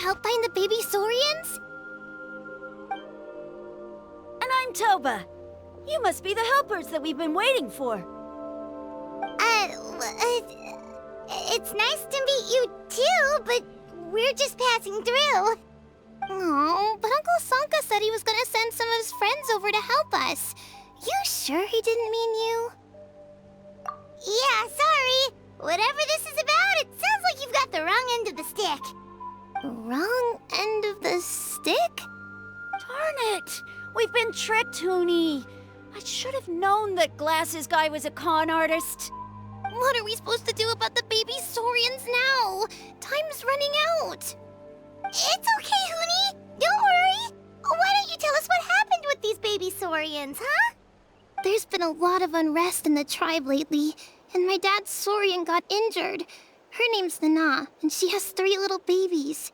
to help find the baby saurians? And I'm Toba. You must be the helpers that we've been waiting for. It's nice to meet you too, but we're just passing through. Oh, but Uncle Sanka said he was gonna send some of his friends over to help us. You sure he didn't mean you? Yeah, sorry. Whatever this is about, it sounds like you've got the wrong end of the stick. Wrong end of the stick? Darn it! We've been tricked, Huni. I should have known that Glasses Guy was a con artist. What are we supposed to do about the baby saurians now? Time's running out. It's okay, Huni. Don't worry. Why don't you tell us what happened with these baby saurians, huh? There's been a lot of unrest in the tribe lately, and my dad's saurian got injured. Her name's Nana, and she has 3 little babies.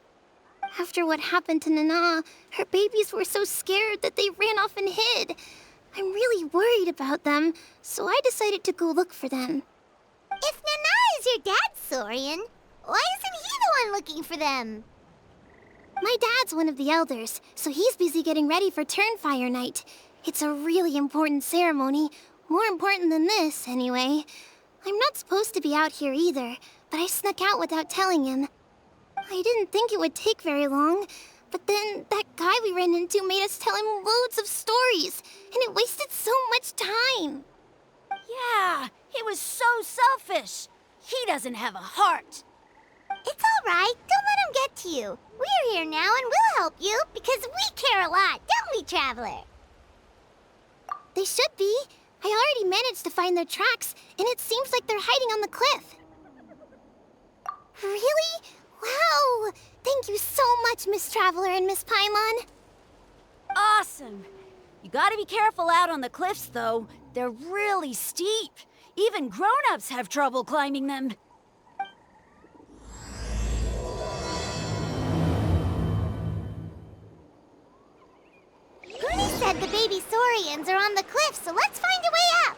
After what happened to Nana, her babies were so scared that they ran off and hid. I'm really worried about them, so I decided to go look for them. If Nana is your dad's saurian, why isn't he the one looking for them? My dad's one of the elders, so he's busy getting ready for Turnfire night. It's a really important ceremony, more important than this, anyway. I'm not supposed to be out here either, but I snuck out without telling him. I didn't think it would take very long, but then that guy we ran into made us tell him loads of stories, and it wasted so much time. Yeah, he was so selfish. He doesn't have a heart. It's all right. Don't let him get to you. We're here now and we'll help you because we care a lot, don't we, Traveler? They should be. I already managed to find their tracks, and it seems like they're hiding on the cliff. Really? Wow! Thank you so much, Miss Traveler and Miss Paimon. Awesome. You gotta be careful out on the cliffs, though. They're really steep. Even grown-ups have trouble climbing them. Huni said the baby saurians are on the cliff, so let's find a way up.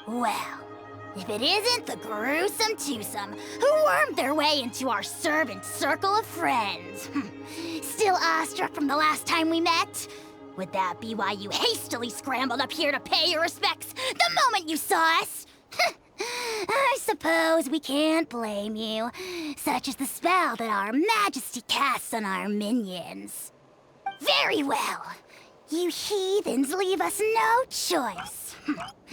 Well, if it isn't the gruesome twosome who wormed their way into our servant circle of friends. Still awestruck from the last time we met? Would that be why you hastily scrambled up here to pay your respects the moment you saw us? I suppose we can't blame you. Such is the spell that our majesty casts on our minions. Very well. You heathens leave us no choice.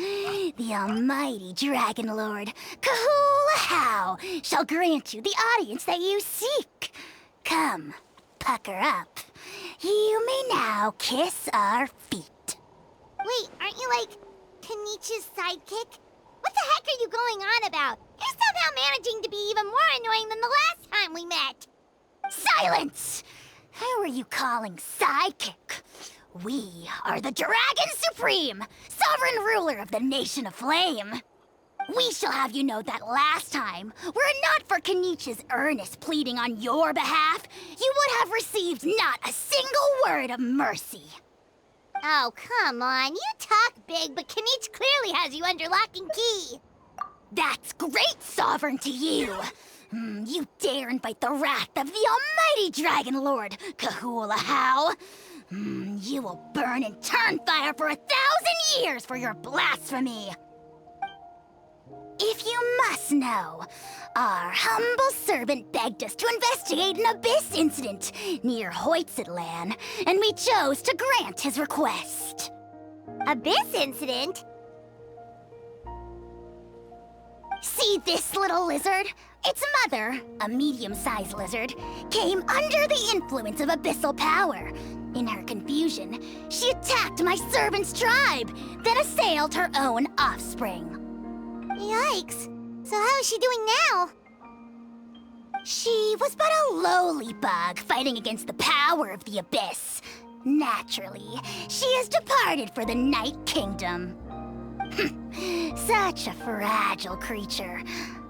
The almighty Dragon Lord, Kahula shall grant you the audience that you seek. Come, pucker up. You may now kiss our feet. Wait, aren't you like Kinich's sidekick? What the heck are you going on about? You're somehow managing to be even more annoying than the last time we met. Silence! Who are you calling sidekick? We are the Dragon Supreme, sovereign ruler of the Nation of Flame. We shall have you know that last time, were it not for Kinich's earnest pleading on your behalf, you would have received not a single word of mercy. Oh, come on. You talk big, but Kinich clearly has you under lock and key. That's great, sovereign to you. You dare invite the wrath of the almighty Dragon Lord, Kahula How. You will burn in Turnfire for 1,000 years for your blasphemy! If you must know, our humble servant begged us to investigate an abyss incident near Huitzlan, and we chose to grant his request. Abyss incident? See this little lizard? Its mother, a medium-sized lizard, came under the influence of abyssal power. In her confusion, she attacked my servant's tribe, then assailed her own offspring. Yikes. So how is she doing now? She was but a lowly bug fighting against the power of the abyss. Naturally, she has departed for the Night Kingdom. Such a fragile creature.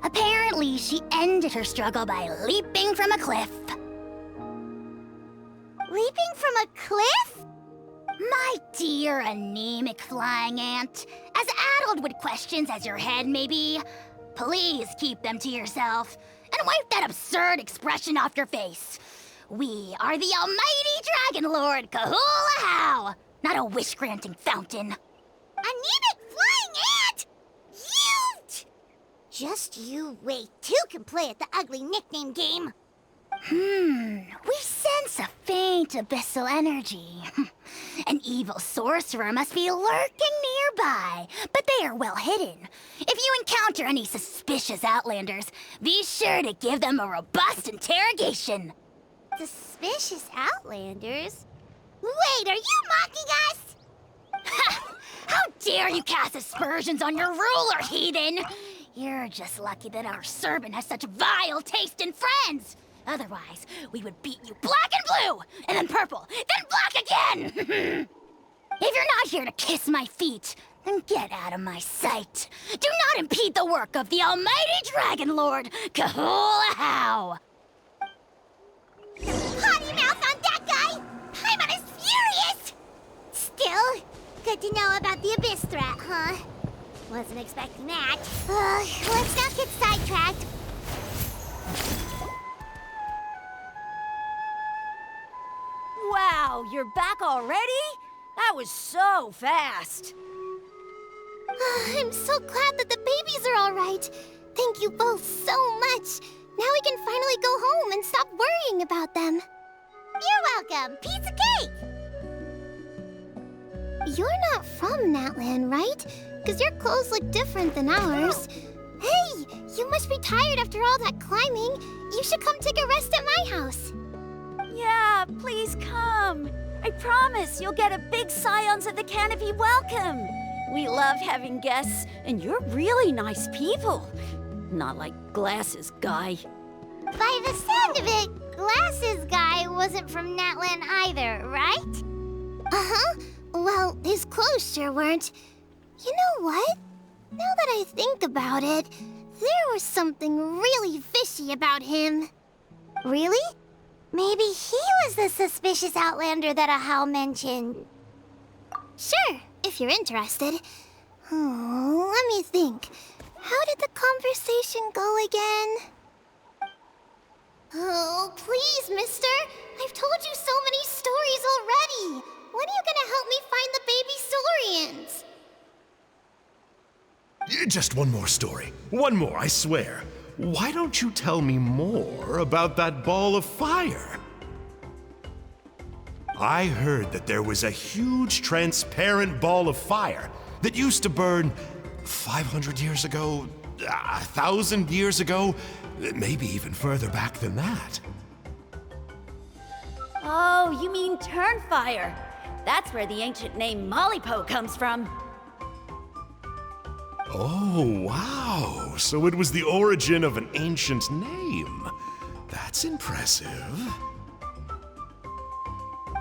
Apparently, she ended her struggle by leaping from a cliff. Leaping from a cliff? My dear anemic flying ant, as addled with questions as your head may be, please keep them to yourself and wipe that absurd expression off your face. We are the almighty Dragon Lord Kahula-How, not a wish-granting fountain. Anemic flying ant? You! Just you wait. Two can play at the ugly nickname game. We sense a faint abyssal energy. An evil sorcerer must be lurking nearby, but they are well hidden. If you encounter any suspicious outlanders, be sure to give them a robust interrogation. Suspicious outlanders? Wait, are you mocking us? How dare you cast aspersions on your ruler, heathen! You're just lucky that our servant has such vile taste in friends. Otherwise, we would beat you black and blue, and then purple, then black again! If you're not here to kiss my feet, then get out of my sight. Do not impede the work of the almighty Dragon Lord, Kahula-How! Potty mouth on that guy! Paimon is furious! Still, good to know about the abyss threat, huh? Wasn't expecting that. Let's not get sidetracked. Wow, you're back already? That was so fast. I'm so glad that the babies are all right. Thank you both so much. Now we can finally go home and stop worrying about them. You're welcome. Pizza cake! You're not from Natlan, right? Because your clothes look different than ours. Hey, you must be tired after all that climbing. You should come take a rest at my house. Yeah, please come. I promise you'll get a big Scions of the Canopy welcome. We love having guests, and you're really nice people. Not like Glasses Guy. By the sound of it, Glasses Guy wasn't from Natlan either, right? Uh-huh. Well, his clothes sure weren't. You know what? Now that I think about it, there was something really fishy about him. Really? Maybe he was the suspicious outlander that Ahau mentioned. Sure, if you're interested. Oh, let me think. How did the conversation go again? Oh, please, mister. I've told you so many stories already. When are you gonna help me find the baby Saurians? Just one more story. One more, I swear. Why don't you tell me more about that ball of fire? I heard that there was a huge transparent ball of fire that used to burn 500 years ago, 1,000 years ago, maybe even further back than that. Oh, you mean Turnfire. That's where the ancient name Mollypo comes from. Oh, wow. So it was the origin of an ancient name. That's impressive.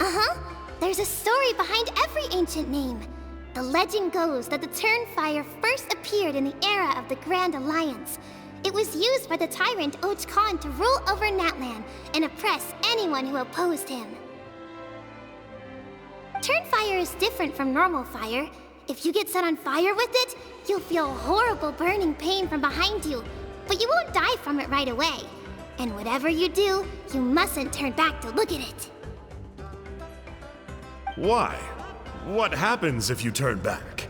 Uh-huh. There's a story behind every ancient name. The legend goes that the Turnfire first appeared in the era of the Grand Alliance. It was used by the tyrant Och Khan to rule over Natlan and oppress anyone who opposed him. Turnfire is different from normal fire. If you get set on fire with it, you'll feel horrible burning pain from behind you, but you won't die from it right away. And whatever you do, you mustn't turn back to look at it. Why? What happens if you turn back?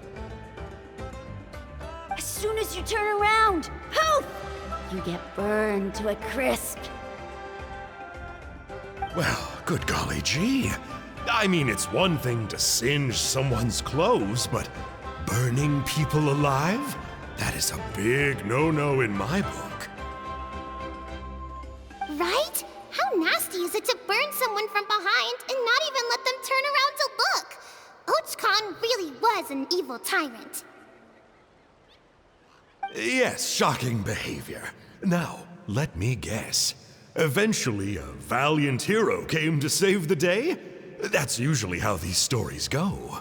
As soon as you turn around, poof! You get burned to a crisp. Well, good golly gee. I mean, it's one thing to singe someone's clothes, but burning people alive? That is a big no-no in my book. Right? How nasty is it to burn someone from behind and not even let them turn around to look? Ochcon really was an evil tyrant. Yes, shocking behavior. Now, let me guess. Eventually, a valiant hero came to save the day? That's usually how these stories go.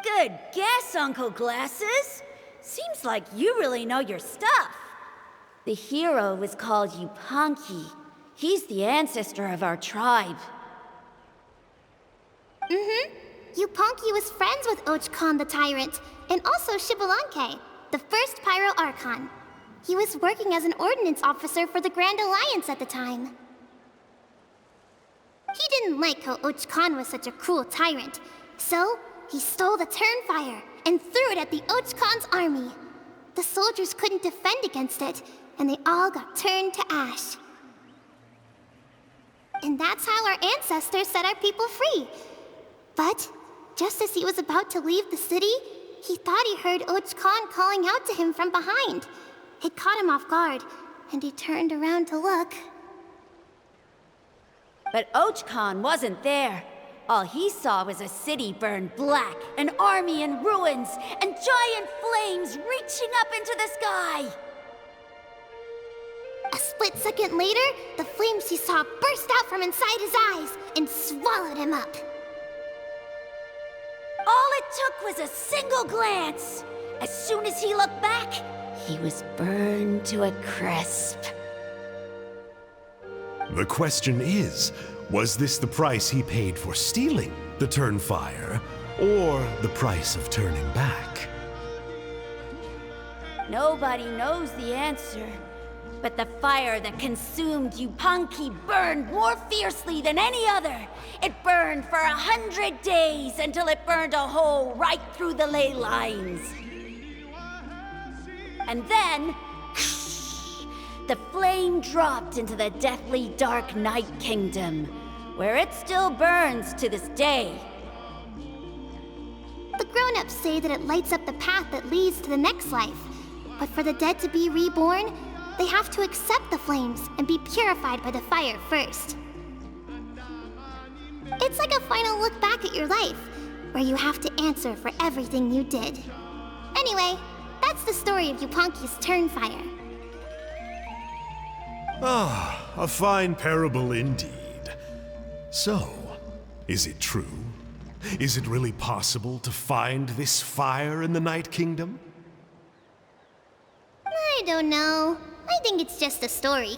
Good guess, Uncle Glasses. Seems like you really know your stuff. The hero was called Yupanqui. He's the ancestor of our tribe. Yupanqui was friends with Ochcon the Tyrant, and also Shibalanke, the first Pyro Archon. He was working as an ordnance officer for the Grand Alliance at the time. He didn't like how Ochcon was such a cruel tyrant, so he stole the Turnfire and threw it at the Ochcon's army. The soldiers couldn't defend against it, and they all got turned to ash. And that's how our ancestors set our people free. But just as he was about to leave the city, he thought he heard Ochcon calling out to him from behind. It caught him off guard, and he turned around to look. But Ochcon wasn't there. All he saw was a city burned black, an army in ruins, and giant flames reaching up into the sky. A split second later, the flames he saw burst out from inside his eyes and swallowed him up. All it took was a single glance. As soon as he looked back, he was burned to a crisp. The question is, was this the price he paid for stealing the Turnfire, or the price of turning back? Nobody knows the answer. But the fire that consumed Yupanqui burned more fiercely than any other. It burned for 100 days until it burned a hole right through the ley lines. And then, the flame dropped into the deathly dark Night Kingdom, where it still burns to this day. The grown-ups say that it lights up the path that leads to the next life. But for the dead to be reborn, they have to accept the flames and be purified by the fire first. It's like a final look back at your life, where you have to answer for everything you did. Anyway, that's the story of Yupanqui's Turnfire. Ah, a fine parable indeed. So, is it true? Is it really possible to find this fire in the Night Kingdom? I don't know. I think it's just a story.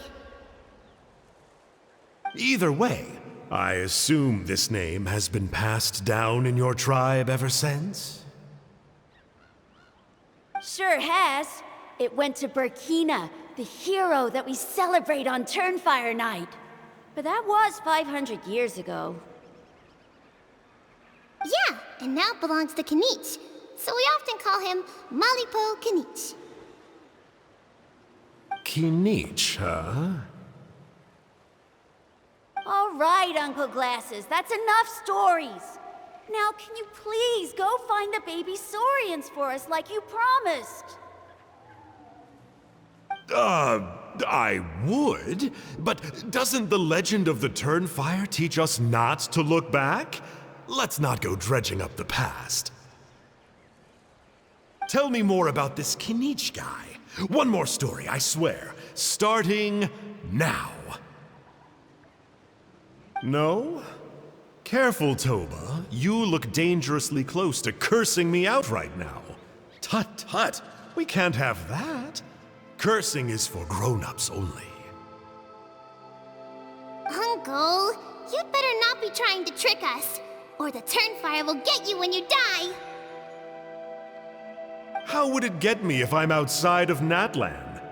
Either way, I assume this name has been passed down in your tribe ever since? Sure has. It went to Burkina, the hero that we celebrate on Turnfire Night. But that was 500 years ago. Yeah, and now it belongs to Kinich. So we often call him Malipo Kinich. Kinich, huh? All right, Uncle Glasses, that's enough stories. Now, can you please go find the baby saurians for us like you promised? I would, but doesn't the legend of the Turnfire teach us not to look back? Let's not go dredging up the past. Tell me more about this Kinich guy. One more story, I swear. Starting now. No? Careful, Toba. You look dangerously close to cursing me out right now. Tut tut. We can't have that. Cursing is for grown-ups only. Uncle, you'd better not be trying to trick us, or the Turnfire will get you when you die. How would it get me if I'm outside of Natlan?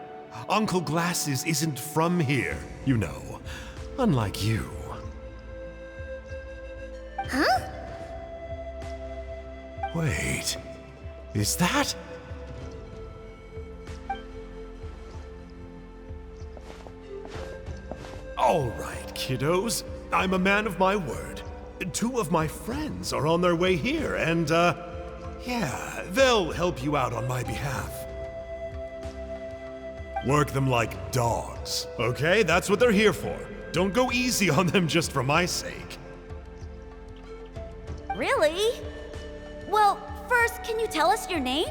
Uncle Glasses isn't from here, you know. Unlike you. Wait, is that? All right, kiddos. I'm a man of my word. 2 of my friends are on their way here, and, yeah, they'll help you out on my behalf. Work them like dogs, okay? That's what they're here for. Don't go easy on them just for my sake. Really? Well, first, can you tell us your name?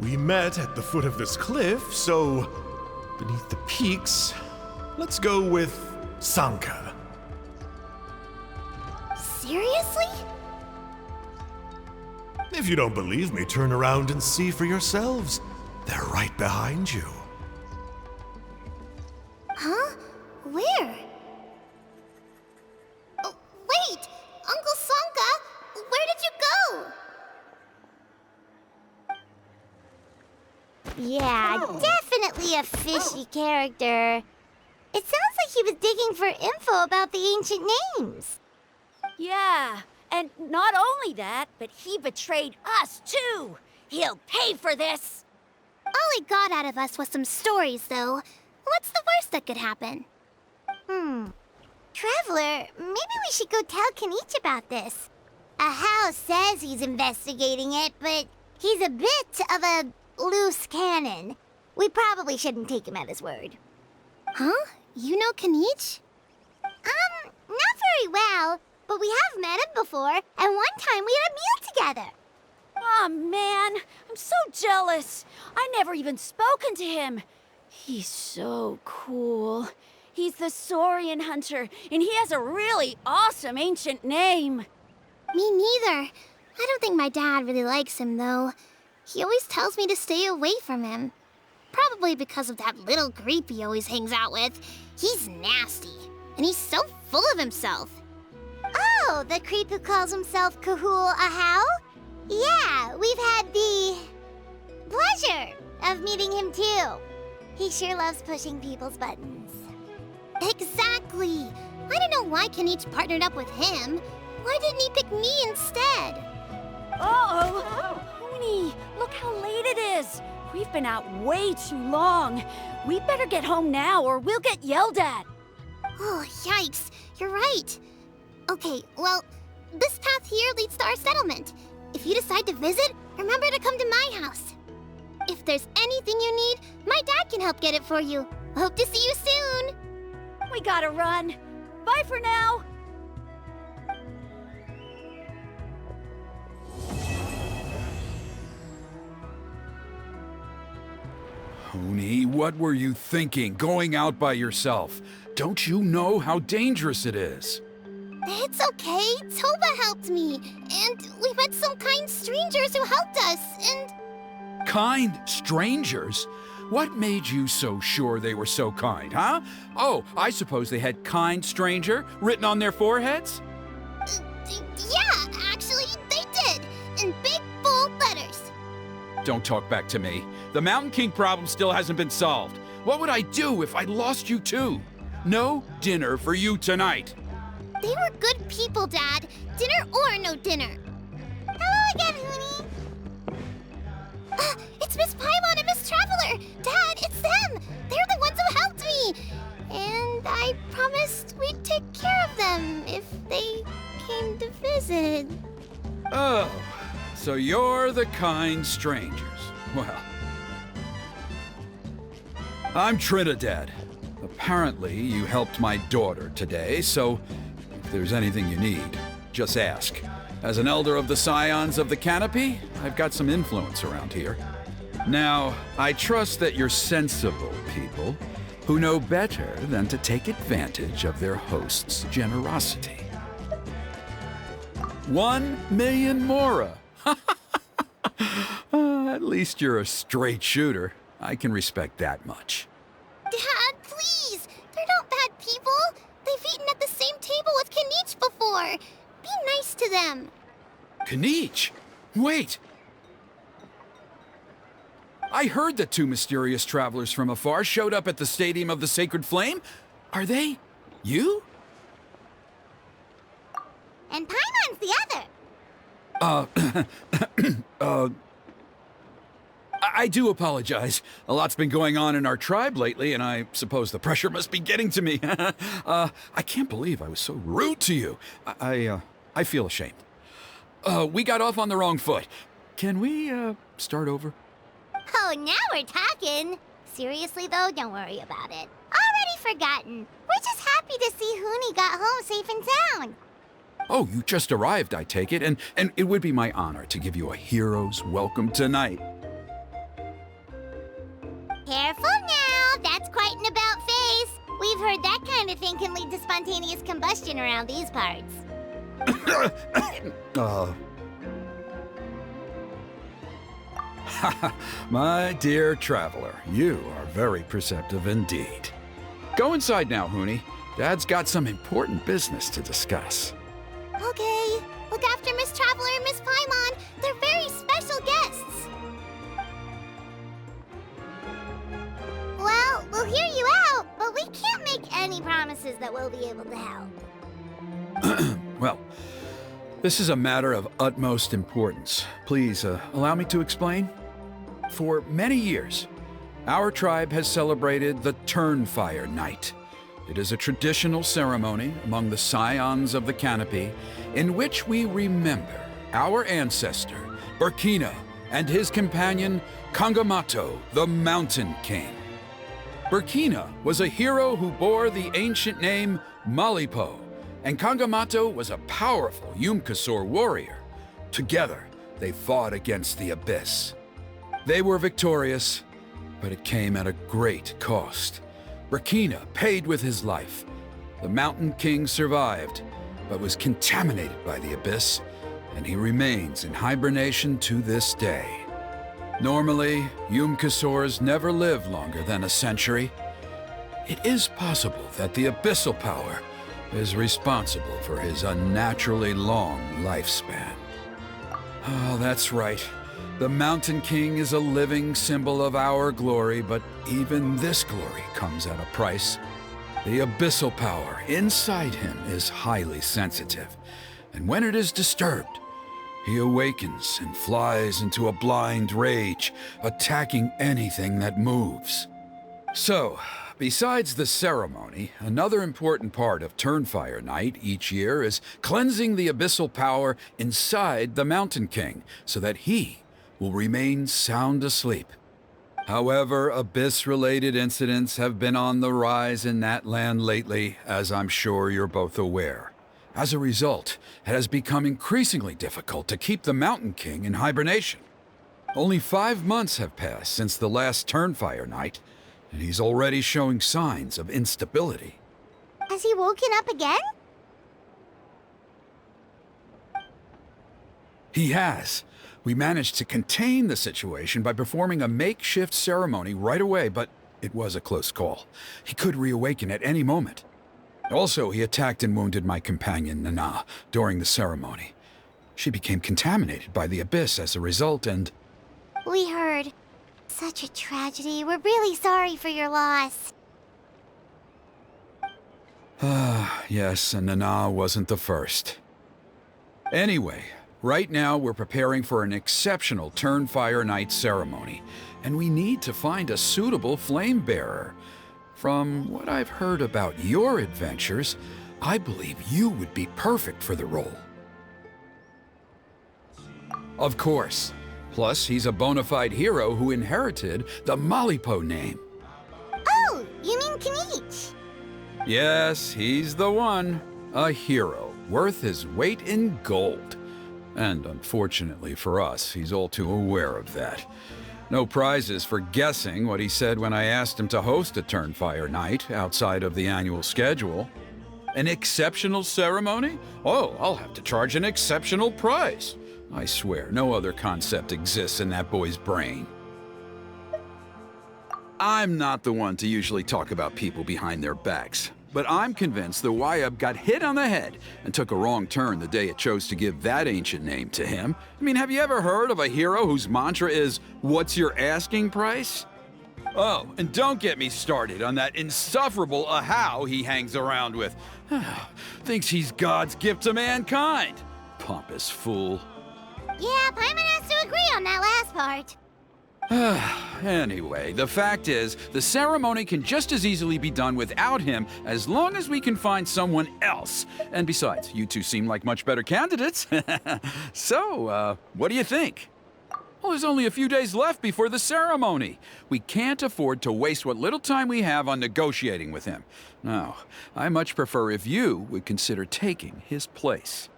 We met at the foot of this cliff, so beneath the peaks, let's go with Sanka. Seriously? If you don't believe me, turn around and see for yourselves. They're right behind you. Huh? Where? Oh, wait! Uncle Sanka, where did you go? Yeah, definitely a fishy character. It sounds like he was digging for info about the ancient names. Yeah, and not only that, but he betrayed us too. He'll pay for this. All he got out of us was some stories, though. What's the worst that could happen? Traveler, maybe we should go tell Kinich about this. Ahau says he's investigating it, but he's a bit of a loose cannon. We probably shouldn't take him at his word. Huh? You know Kinich? Not very well, but we have met him before, and one time we had a meal together. Aw, man, I'm so jealous. I never even spoken to him. He's so cool. He's the Saurian hunter, and he has a really awesome ancient name. Me neither. I don't think my dad really likes him, though. He always tells me to stay away from him. Probably because of that little creep he always hangs out with. He's nasty, and he's so full of himself. Oh, the creep who calls himself Kahul Ahau? Yeah, we've had the pleasure of meeting him too. He sure loves pushing people's buttons. Exactly. I don't know why Kinich partnered up with him. Why didn't he pick me instead? Uh-oh! Honey, look how late it is. We've been out way too long. We better get home now or we'll get yelled at. Oh, yikes. You're right. Okay, well, this path here leads to our settlement. If you decide to visit, remember to come to my house. If there's anything you need, my dad can help get it for you. Hope to see you soon. We gotta run. Bye for now. Huni, what were you thinking, going out by yourself? Don't you know how dangerous it is? It's okay. Toba helped me. And we met some kind strangers who helped us, and... Kind strangers? What made you so sure they were so kind, huh? Oh, I suppose they had kind stranger written on their foreheads? Yeah, actually, they did. In big, bold letters. Don't talk back to me. The Mountain King problem still hasn't been solved. What would I do if I lost you too? No dinner for you tonight. They were good people, Dad. Dinner or no dinner. Hello again, Huni. It's Miss Paimon and Miss Traveler. Dad, it's them. They're the ones who helped me. And I promised we'd take care of them if they came to visit. Oh, so you're the kind strangers. Well, I'm Trinidad. Apparently, you helped my daughter today, so if there's anything you need, just ask. As an elder of the Scions of the Canopy, I've got some influence around here. Now, I trust that you're sensible people who know better than to take advantage of their host's generosity. 1 million mora! At least you're a straight shooter. I can respect that much. Dad, please. They're not bad people. They've eaten at the same table with Kinich before. Be nice to them. Kinich? Wait! I heard that 2 mysterious travelers from afar showed up at the Stadium of the Sacred Flame. Are they you? And Paimon's the other. I do apologize. A lot's been going on in our tribe lately, and I suppose the pressure must be getting to me. I can't believe I was so rude to you. I feel ashamed. We got off on the wrong foot. Can we, start over? Oh, now we're talking. Seriously, though, don't worry about it. Already forgotten. We're just happy to see Huni got home safe and sound. Oh, you just arrived, I take it, and it would be my honor to give you a hero's welcome tonight. Careful now, that's quite an about face. We've heard that kind of thing can lead to spontaneous combustion around these parts. My dear traveler, you are very perceptive indeed. Go inside now, Huni. Dad's got some important business to discuss. Okay, look after Miss Traveler and Miss Paimon. They're very special guests. Well, we'll hear you out, but we can't make any promises that we'll be able to help. Well, this is a matter of utmost importance. Please, allow me to explain. For many years, our tribe has celebrated the Turnfire Night. It is a traditional ceremony among the Scions of the Canopy in which we remember our ancestor, Burkina, and his companion, Kangamato, the Mountain King. Burkina was a hero who bore the ancient name Malipo, and Kangamato was a powerful Yumkasor warrior. Together, they fought against the Abyss. They were victorious, but it came at a great cost. Burkina paid with his life. The Mountain King survived, but was contaminated by the Abyss, and he remains in hibernation to this day. Normally, Yumkasors never live longer than a century. It is possible that the Abyssal Power is responsible for his unnaturally long lifespan. Oh, that's right. The Mountain King is a living symbol of our glory, but even this glory comes at a price. The Abyssal Power inside him is highly sensitive, and when it is disturbed, he awakens and flies into a blind rage, attacking anything that moves. So, besides the ceremony, another important part of Turnfire Night each year is cleansing the Abyssal Power inside the Mountain King so that he will remain sound asleep. However, Abyss-related incidents have been on the rise in Natlan lately, as I'm sure you're both aware. As a result, it has become increasingly difficult to keep the Mountain King in hibernation. Only 5 months have passed since the last Turnfire Night, and he's already showing signs of instability. Has he woken up again? He has. We managed to contain the situation by performing a makeshift ceremony right away, but it was a close call. He could reawaken at any moment. Also, he attacked and wounded my companion, Nana, during the ceremony. She became contaminated by the Abyss as a result, and... We heard. Such a tragedy. We're really sorry for your loss. Yes, and Nana wasn't the first. Anyway, right now we're preparing for an exceptional Turnfire Night ceremony, and we need to find a suitable flame bearer. From what I've heard about your adventures, I believe you would be perfect for the role. Of course. Plus, he's a bona fide hero who inherited the Malipo name. Oh, you mean Kinich? Yes, he's the one. A hero, worth his weight in gold. And unfortunately for us, he's all too aware of that. No prizes for guessing what he said when I asked him to host a Turnfire Night outside of the annual schedule. An exceptional ceremony? Oh, I'll have to charge an exceptional price. I swear, no other concept exists in that boy's brain. I'm not the one to usually talk about people behind their backs, but I'm convinced the Wyub got hit on the head and took a wrong turn the day it chose to give that ancient name to him. I mean, have you ever heard of a hero whose mantra is, "What's your asking price?" Oh, and don't get me started on that insufferable Ahau he hangs around with. Thinks he's God's gift to mankind. Pompous fool. Yeah, Paimon has to agree on that last part. Anyway, the fact is, the ceremony can just as easily be done without him as long as we can find someone else. And besides, you two seem like much better candidates. So, what do you think? Well, there's only a few days left before the ceremony. We can't afford to waste what little time we have on negotiating with him. No, I much prefer if you would consider taking his place.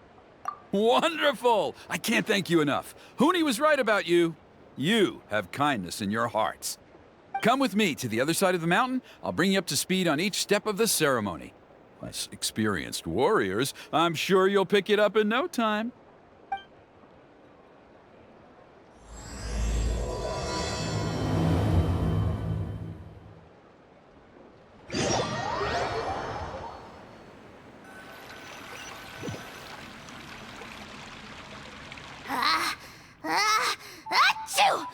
Wonderful! I can't thank you enough. Huni was right about you. You have kindness in your hearts. Come with me to the other side of the mountain. I'll bring you up to speed on each step of the ceremony. As experienced warriors, I'm sure you'll pick it up in no time. Achoo!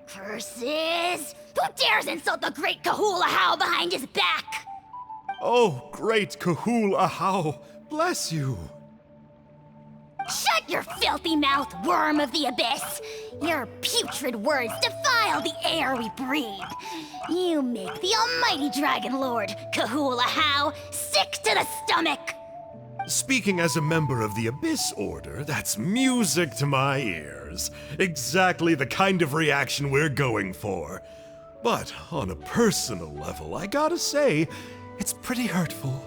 Curses! Who dares insult the great Kahula behind his back? Oh, great Kahul Ahau, bless you. Shut your filthy mouth, worm of the abyss! Your putrid words defile the air we breathe. You make the almighty Dragon Lord, Kahula sick to the stomach! Speaking as a member of the Abyss Order, that's music to my ears. Exactly the kind of reaction we're going for. But on a personal level, I gotta say, it's pretty hurtful.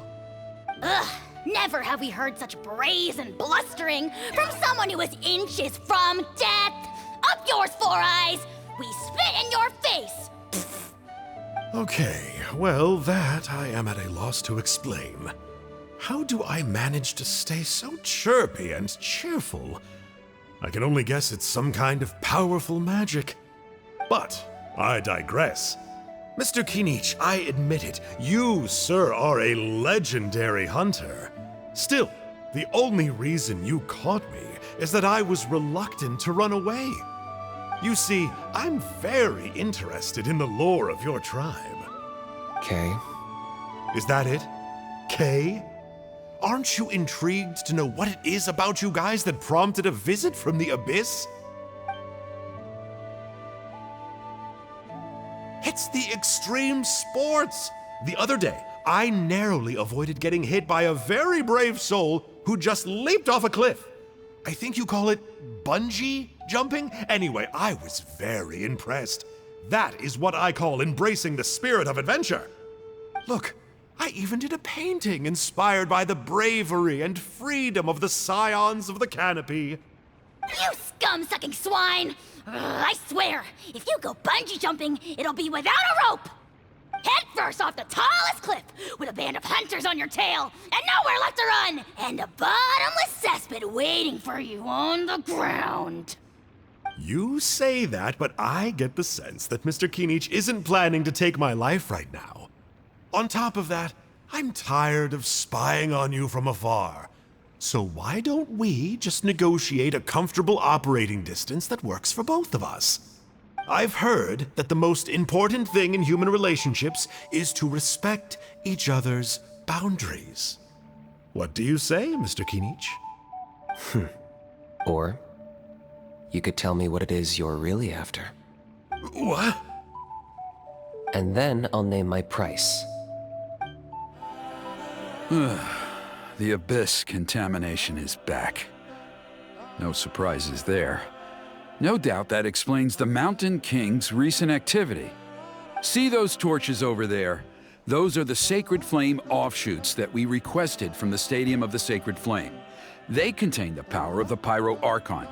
Ugh, never have we heard such brazen blustering from someone who is inches from death! Up yours, Four Eyes! We spit in your face! Pfft. Okay, well, that I am at a loss to explain. How do I manage to stay so chirpy and cheerful? I can only guess it's some kind of powerful magic. But I digress. Mr. Kinich, I admit it, you, sir, are a legendary hunter. Still, the only reason you caught me is that I was reluctant to run away. You see, I'm very interested in the lore of your tribe. Kay? Is that it? Kay? Aren't you intrigued to know what it is about you guys that prompted a visit from the Abyss? It's the extreme sports! The other day, I narrowly avoided getting hit by a very brave soul who just leaped off a cliff. I think you call it bungee jumping? Anyway, I was very impressed. That is what I call embracing the spirit of adventure. Look, I even did a painting inspired by the bravery and freedom of the scions of the canopy. You scum-sucking swine! I swear, if you go bungee jumping, it'll be without a rope! Head first off the tallest cliff, with a band of hunters on your tail, and nowhere left to run, and a bottomless cesspit waiting for you on the ground. You say that, but I get the sense that Mr. Kinich isn't planning to take my life right now. On top of that, I'm tired of spying on you from afar. So why don't we just negotiate a comfortable operating distance that works for both of us? I've heard that the most important thing in human relationships is to respect each other's boundaries. What do you say, Mr. Kinich? Or you could tell me what it is you're really after. What? And then I'll name my price. The Abyss contamination is back. No surprises there. No doubt that explains the Mountain King's recent activity. See those torches over there? Those are the Sacred Flame offshoots that we requested from the Stadium of the Sacred Flame. They contain the power of the Pyro Archon.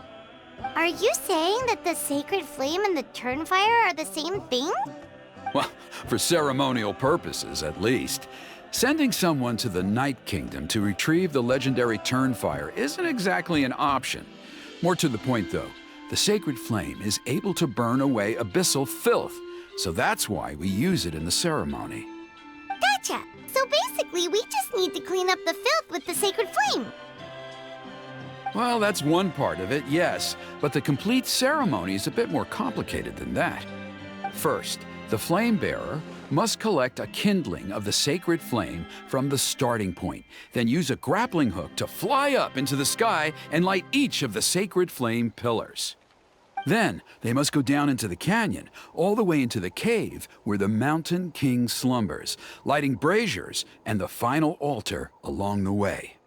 Are you saying that the Sacred Flame and the Turnfire are the same thing? Well, for ceremonial purposes, at least. Sending someone to the Night Kingdom to retrieve the legendary Turnfire isn't exactly an option. More to the point, though, the Sacred Flame is able to burn away abyssal filth, so that's why we use it in the ceremony. Gotcha! So basically, we just need to clean up the filth with the Sacred Flame. Well, that's one part of it, yes, but the complete ceremony is a bit more complicated than that. First, the Flame Bearer must collect a kindling of the sacred flame from the starting point, then use a grappling hook to fly up into the sky and light each of the sacred flame pillars. Then they must go down into the canyon, all the way into the cave where the Mountain King slumbers, lighting braziers and the final altar along the way.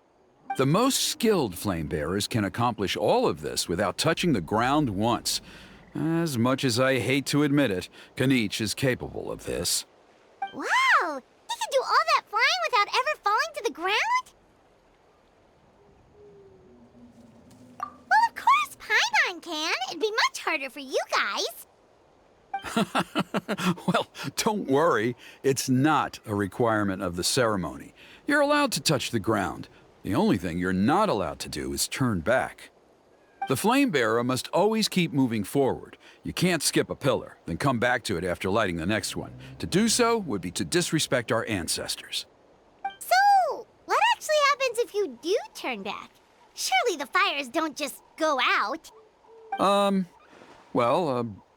The most skilled flame bearers can accomplish all of this without touching the ground once. As much as I hate to admit it, Kinich is capable of this. Wow! He can do all that flying without ever falling to the ground? Well, of course Paimon can. It'd be much harder for you guys. Well, don't worry. It's not a requirement of the ceremony. You're allowed to touch the ground. The only thing you're not allowed to do is turn back. The flame bearer must always keep moving forward. You can't skip a pillar, then come back to it after lighting the next one. To do so would be to disrespect our ancestors. So, what actually happens if you do turn back? Surely the fires don't just go out.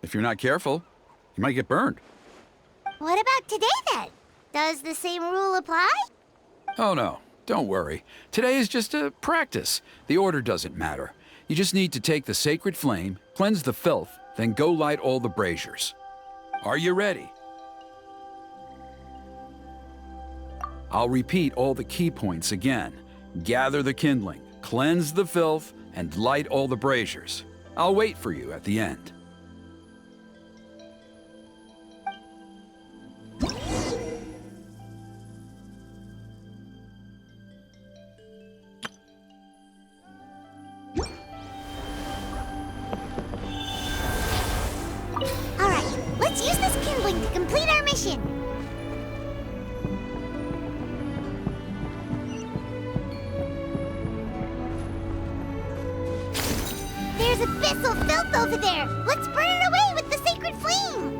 If you're not careful, you might get burned. What about today then? Does the same rule apply? Oh no, don't worry. Today is just a practice. The order doesn't matter. You just need to take the sacred flame, cleanse the filth, then go light all the braziers. Are you ready? I'll repeat all the key points again. Gather the kindling, cleanse the filth, and light all the braziers. I'll wait for you at the end. Let's use this kindling to complete our mission. There's abyssal filth over there. Let's burn it away with the sacred flame.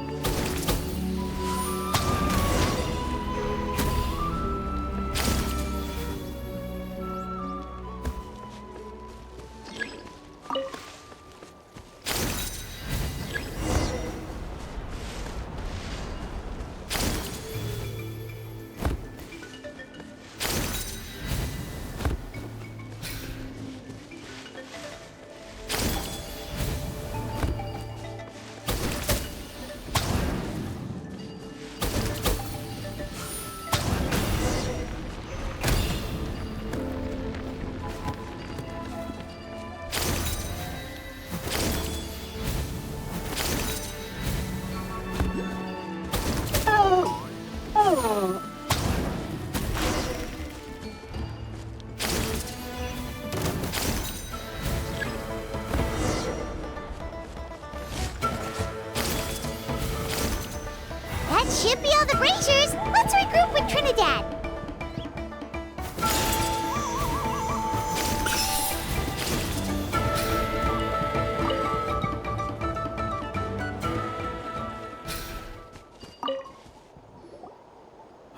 That should be all the braziers. Let's regroup with Trinidad.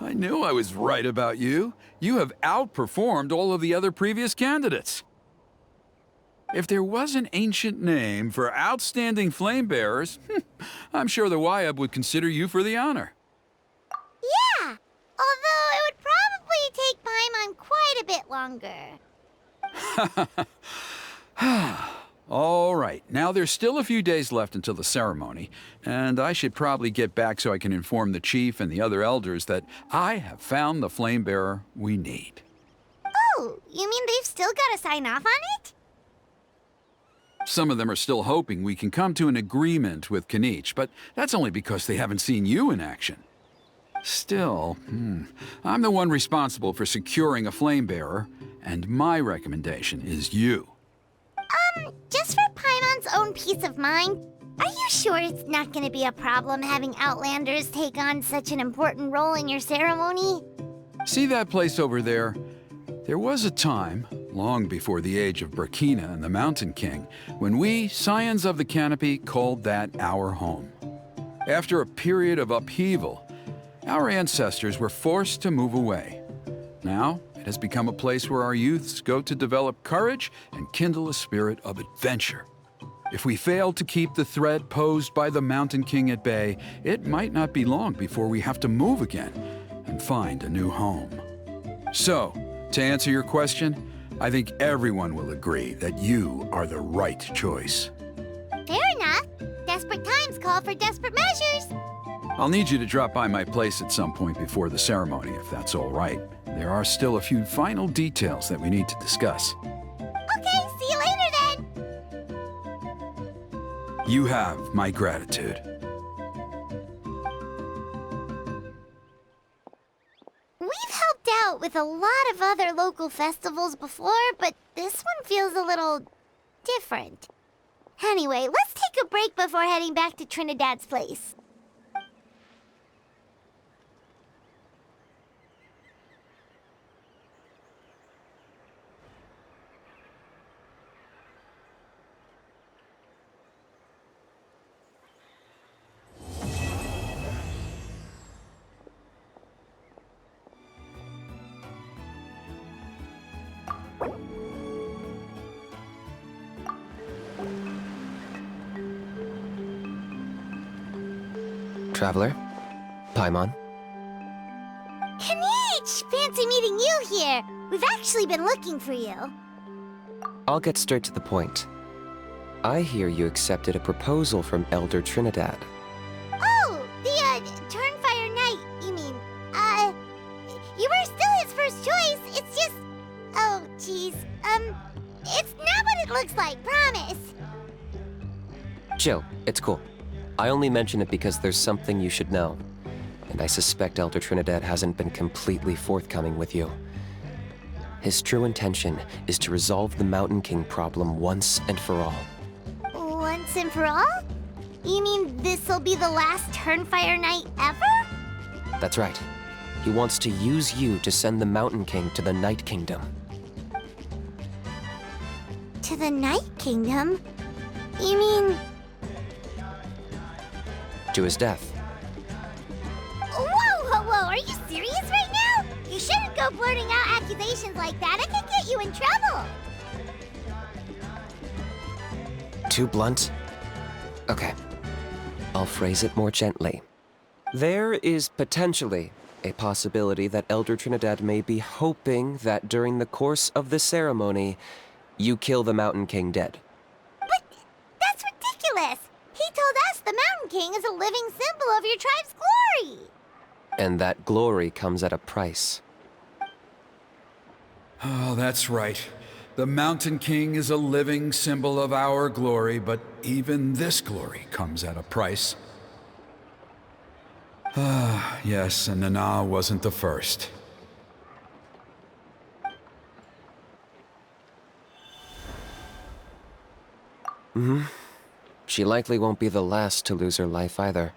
I knew I was right about you. You have outperformed all of the other previous candidates. If there was an ancient name for outstanding flame bearers, I'm sure the Wyab would consider you for the honor. Yeah, although it would probably take Paimon quite a bit longer. All right, now there's still a few days left until the ceremony, and I should probably get back so I can inform the chief and the other elders that I have found the flame bearer we need. Oh, you mean they've still got to sign off on it? Some of them are still hoping we can come to an agreement with Kinich, but that's only because they haven't seen you in action. Still, I'm the one responsible for securing a flame bearer, and my recommendation is you. Just for Paimon's own peace of mind, are you sure it's not going to be a problem having Outlanders take on such an important role in your ceremony? See that place over there? There was a time, long before the age of Burkina and the Mountain King, when we, Scions of the Canopy, called that our home. After a period of upheaval, our ancestors were forced to move away. Now, it has become a place where our youths go to develop courage and kindle a spirit of adventure. If we fail to keep the threat posed by the Mountain King at bay, it might not be long before we have to move again and find a new home. So, to answer your question, I think everyone will agree that you are the right choice. Fair enough. Desperate times call for desperate measures. I'll need you to drop by my place at some point before the ceremony, if that's all right. There are still a few final details that we need to discuss. Okay, see you later then. You have my gratitude. We've helped out with a lot of other local festivals before, but this one feels a little different. Anyway, let's take a break before heading back to Trinidad's place. Traveler? Paimon? Kinich! Fancy meeting you here. We've actually been looking for you. I'll get straight to the point. I hear you accepted a proposal from Elder Trinidad. Oh, the, Turnfire Knight, you mean. You were still his first choice. It's just... Oh, jeez. It's not what it looks like, promise. Chill, it's cool. I only mention it because there's something you should know. And I suspect Elder Trinidad hasn't been completely forthcoming with you. His true intention is to resolve the Mountain King problem once and for all. Once and for all? You mean this'll be the last Turnfire Knight ever? That's right. He wants to use you to send the Mountain King to the Night Kingdom. To the Night Kingdom? You mean... To his death. Whoa, are you serious right now? You shouldn't go blurting out accusations like that. It could get you in trouble. Too blunt? Okay. I'll phrase it more gently. There is potentially a possibility that Elder Trinidad may be hoping that during the course of the ceremony, you kill the Mountain King dead. But that's ridiculous. He told us the Mountain King is a living symbol of your tribe's glory. And that glory comes at a price. Oh, that's right. The Mountain King is a living symbol of our glory, but even this glory comes at a price. Ah, yes, and Nana wasn't the first. She likely won't be the last to lose her life either.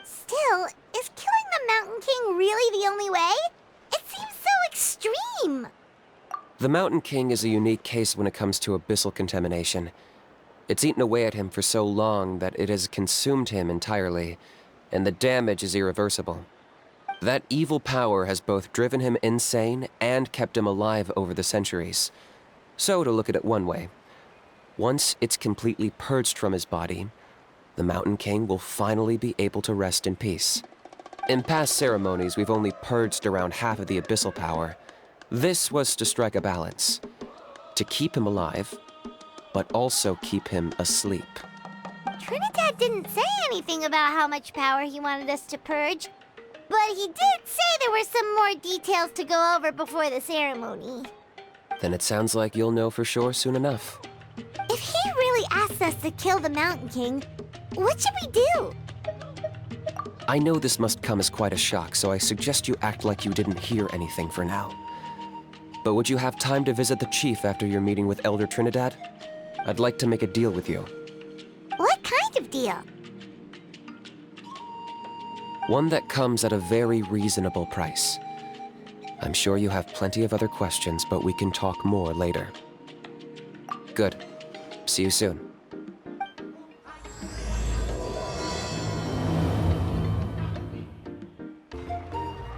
Still, is killing the Mountain King really the only way? It seems so extreme. The Mountain King is a unique case when it comes to abyssal contamination. It's eaten away at him for so long that it has consumed him entirely, and the damage is irreversible. That evil power has both driven him insane and kept him alive over the centuries. So, to look at it one way, once it's completely purged from his body, the Mountain King will finally be able to rest in peace. In past ceremonies, we've only purged around half of the abyssal power. This was to strike a balance, to keep him alive, but also keep him asleep. Trinidad didn't say anything about how much power he wanted us to purge, but he did say there were some more details to go over before the ceremony. Then it sounds like you'll know for sure soon enough. If he really asks us to kill the Mountain King, what should we do? I know this must come as quite a shock, so I suggest you act like you didn't hear anything for now. But would you have time to visit the chief after your meeting with Elder Trinidad? I'd like to make a deal with you. What kind of deal? One that comes at a very reasonable price. I'm sure you have plenty of other questions, but we can talk more later. Good. See you soon.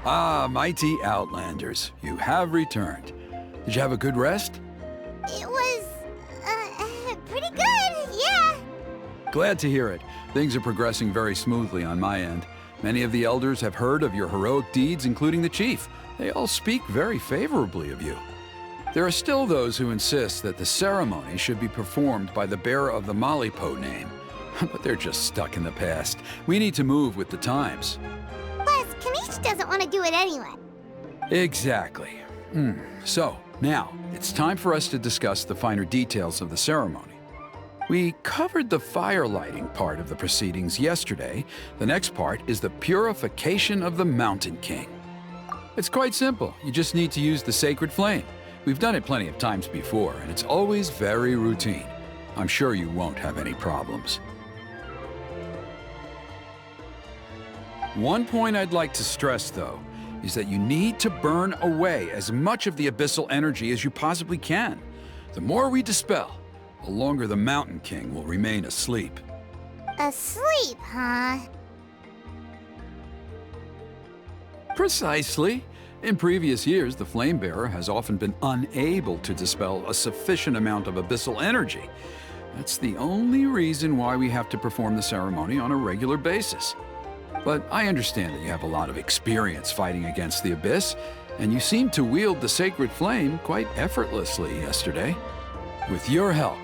Ah, mighty Outlanders, you have returned. Did you have a good rest? It was, pretty good, yeah. Glad to hear it. Things are progressing very smoothly on my end. Many of the elders have heard of your heroic deeds, including the chief. They all speak very favorably of you. There are still those who insist that the ceremony should be performed by the bearer of the Malipo name. But they're just stuck in the past. We need to move with the times. Plus, Kinich doesn't want to do it anyway. Exactly. So, now, it's time for us to discuss the finer details of the ceremony. We covered the fire lighting part of the proceedings yesterday. The next part is the purification of the Mountain King. It's quite simple. You just need to use the sacred flame. We've done it plenty of times before, and it's always very routine. I'm sure you won't have any problems. One point I'd like to stress, though, is that you need to burn away as much of the abyssal energy as you possibly can. The more we dispel, the longer the Mountain King will remain asleep. Asleep, huh? Precisely. In previous years, the Flamebearer has often been unable to dispel a sufficient amount of abyssal energy. That's the only reason why we have to perform the ceremony on a regular basis. But I understand that you have a lot of experience fighting against the Abyss, and you seemed to wield the sacred flame quite effortlessly yesterday. With your help,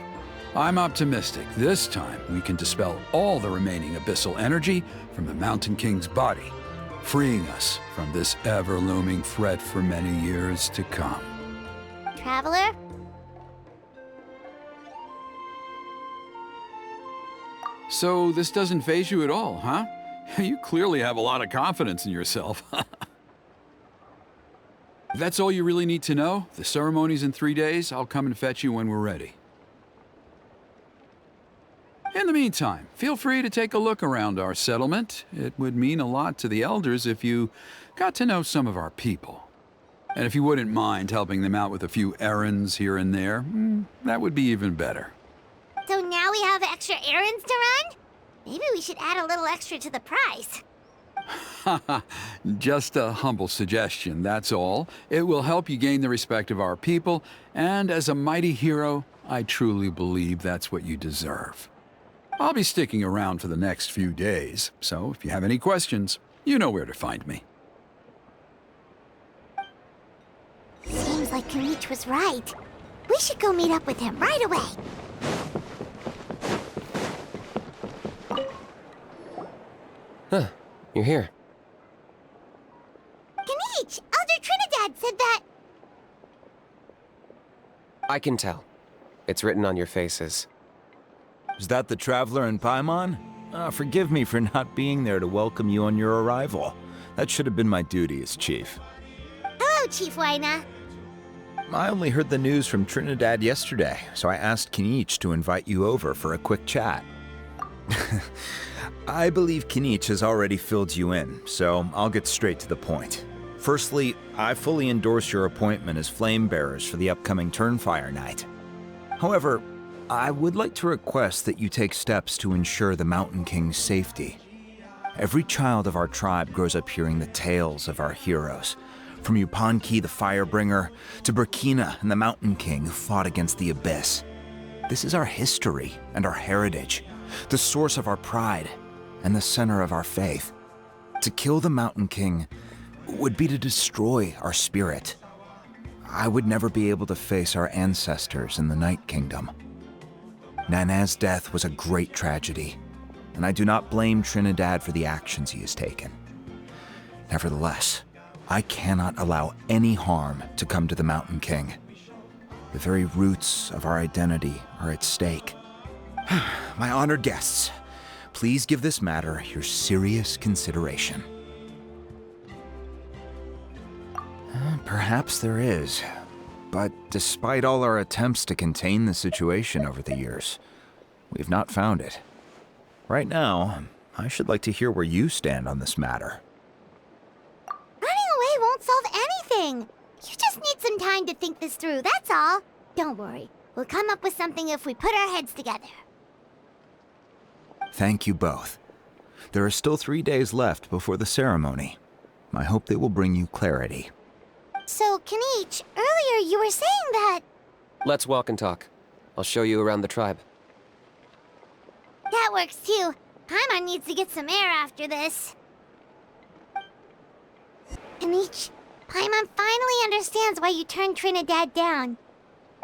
I'm optimistic this time we can dispel all the remaining abyssal energy from the Mountain King's body, freeing us from this ever-looming threat for many years to come. Traveler? So this doesn't faze you at all, huh? You clearly have a lot of confidence in yourself. If that's all you really need to know, the ceremony's in 3 days. I'll come and fetch you when we're ready. In the meantime, feel free to take a look around our settlement. It would mean a lot to the elders if you got to know some of our people. And if you wouldn't mind helping them out with a few errands here and there, that would be even better. So now we have extra errands to run? Maybe we should add a little extra to the price. Just a humble suggestion, that's all. It will help you gain the respect of our people, and as a mighty hero, I truly believe that's what you deserve. I'll be sticking around for the next few days, so if you have any questions, you know where to find me. Seems like Kinich was right. We should go meet up with him right away. Huh, you're here. Kinich, Elder Trinidad said that... I can tell. It's written on your faces. Is that the Traveler in Paimon? Forgive me for not being there to welcome you on your arrival. That should have been my duty as chief. Hello, Chief Waina. I only heard the news from Trinidad yesterday, so I asked Kinich to invite you over for a quick chat. I believe Kinich has already filled you in, so I'll get straight to the point. Firstly, I fully endorse your appointment as flame bearers for the upcoming Turnfire night. However, I would like to request that you take steps to ensure the Mountain King's safety. Every child of our tribe grows up hearing the tales of our heroes, from Yupanqui the Firebringer to Burkina and the Mountain King who fought against the Abyss. This is our history and our heritage, the source of our pride and the center of our faith. To kill the Mountain King would be to destroy our spirit. I would never be able to face our ancestors in the Night Kingdom. Nana's death was a great tragedy, and I do not blame Trinidad for the actions he has taken. Nevertheless, I cannot allow any harm to come to the Mountain King. The very roots of our identity are at stake. My honored guests, please give this matter your serious consideration. Perhaps there is, but despite all our attempts to contain the situation over the years, we've not found it. Right now, I should like to hear where you stand on this matter. Running away won't solve anything. You just need some time to think this through, that's all. Don't worry. We'll come up with something if we put our heads together. Thank you both. There are still 3 days left before the ceremony. I hope they will bring you clarity. So, Kinich, earlier you were saying that... Let's walk and talk. I'll show you around the tribe. That works too. Paimon needs to get some air after this. Kinich, Paimon finally understands why you turned Trinidad down.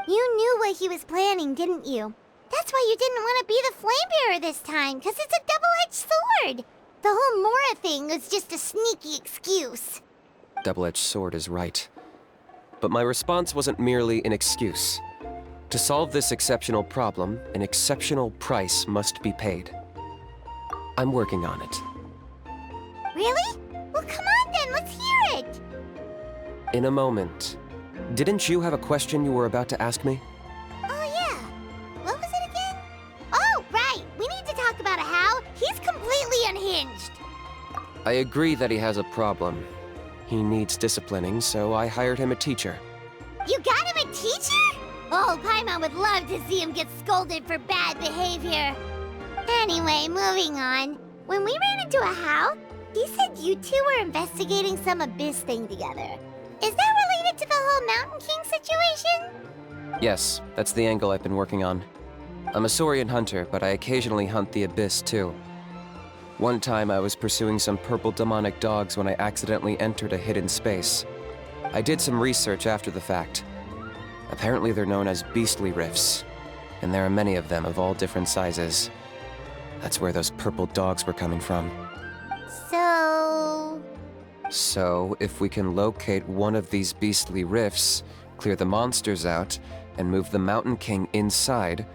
You knew what he was planning, didn't you? That's why you didn't want to be the Flamebearer this time, because it's a double-edged sword. The whole Mora thing was just a sneaky excuse. Double-edged sword is right. But my response wasn't merely an excuse. To solve this exceptional problem, an exceptional price must be paid. I'm working on it. Really? Well, come on then, let's hear it. In a moment. Didn't you have a question you were about to ask me? Oh yeah. What was it again? Oh, right. We need to talk about How. He's completely unhinged. I agree that he has a problem. He needs disciplining, so I hired him a teacher. You got him a teacher? Oh, Paimon would love to see him get scolded for bad behavior. Anyway, moving on. When we ran into How, he said you two were investigating some abyss thing together. Is that related to the whole Mountain King situation? Yes, that's the angle I've been working on. I'm a Saurian hunter, but I occasionally hunt the abyss too. One time I was pursuing some purple demonic dogs when I accidentally entered a hidden space. I did some research after the fact. Apparently they're known as beastly rifts, and there are many of them of all different sizes. That's where those purple dogs were coming from. So, if we can locate one of these beastly rifts, clear the monsters out, and move the Mountain King inside,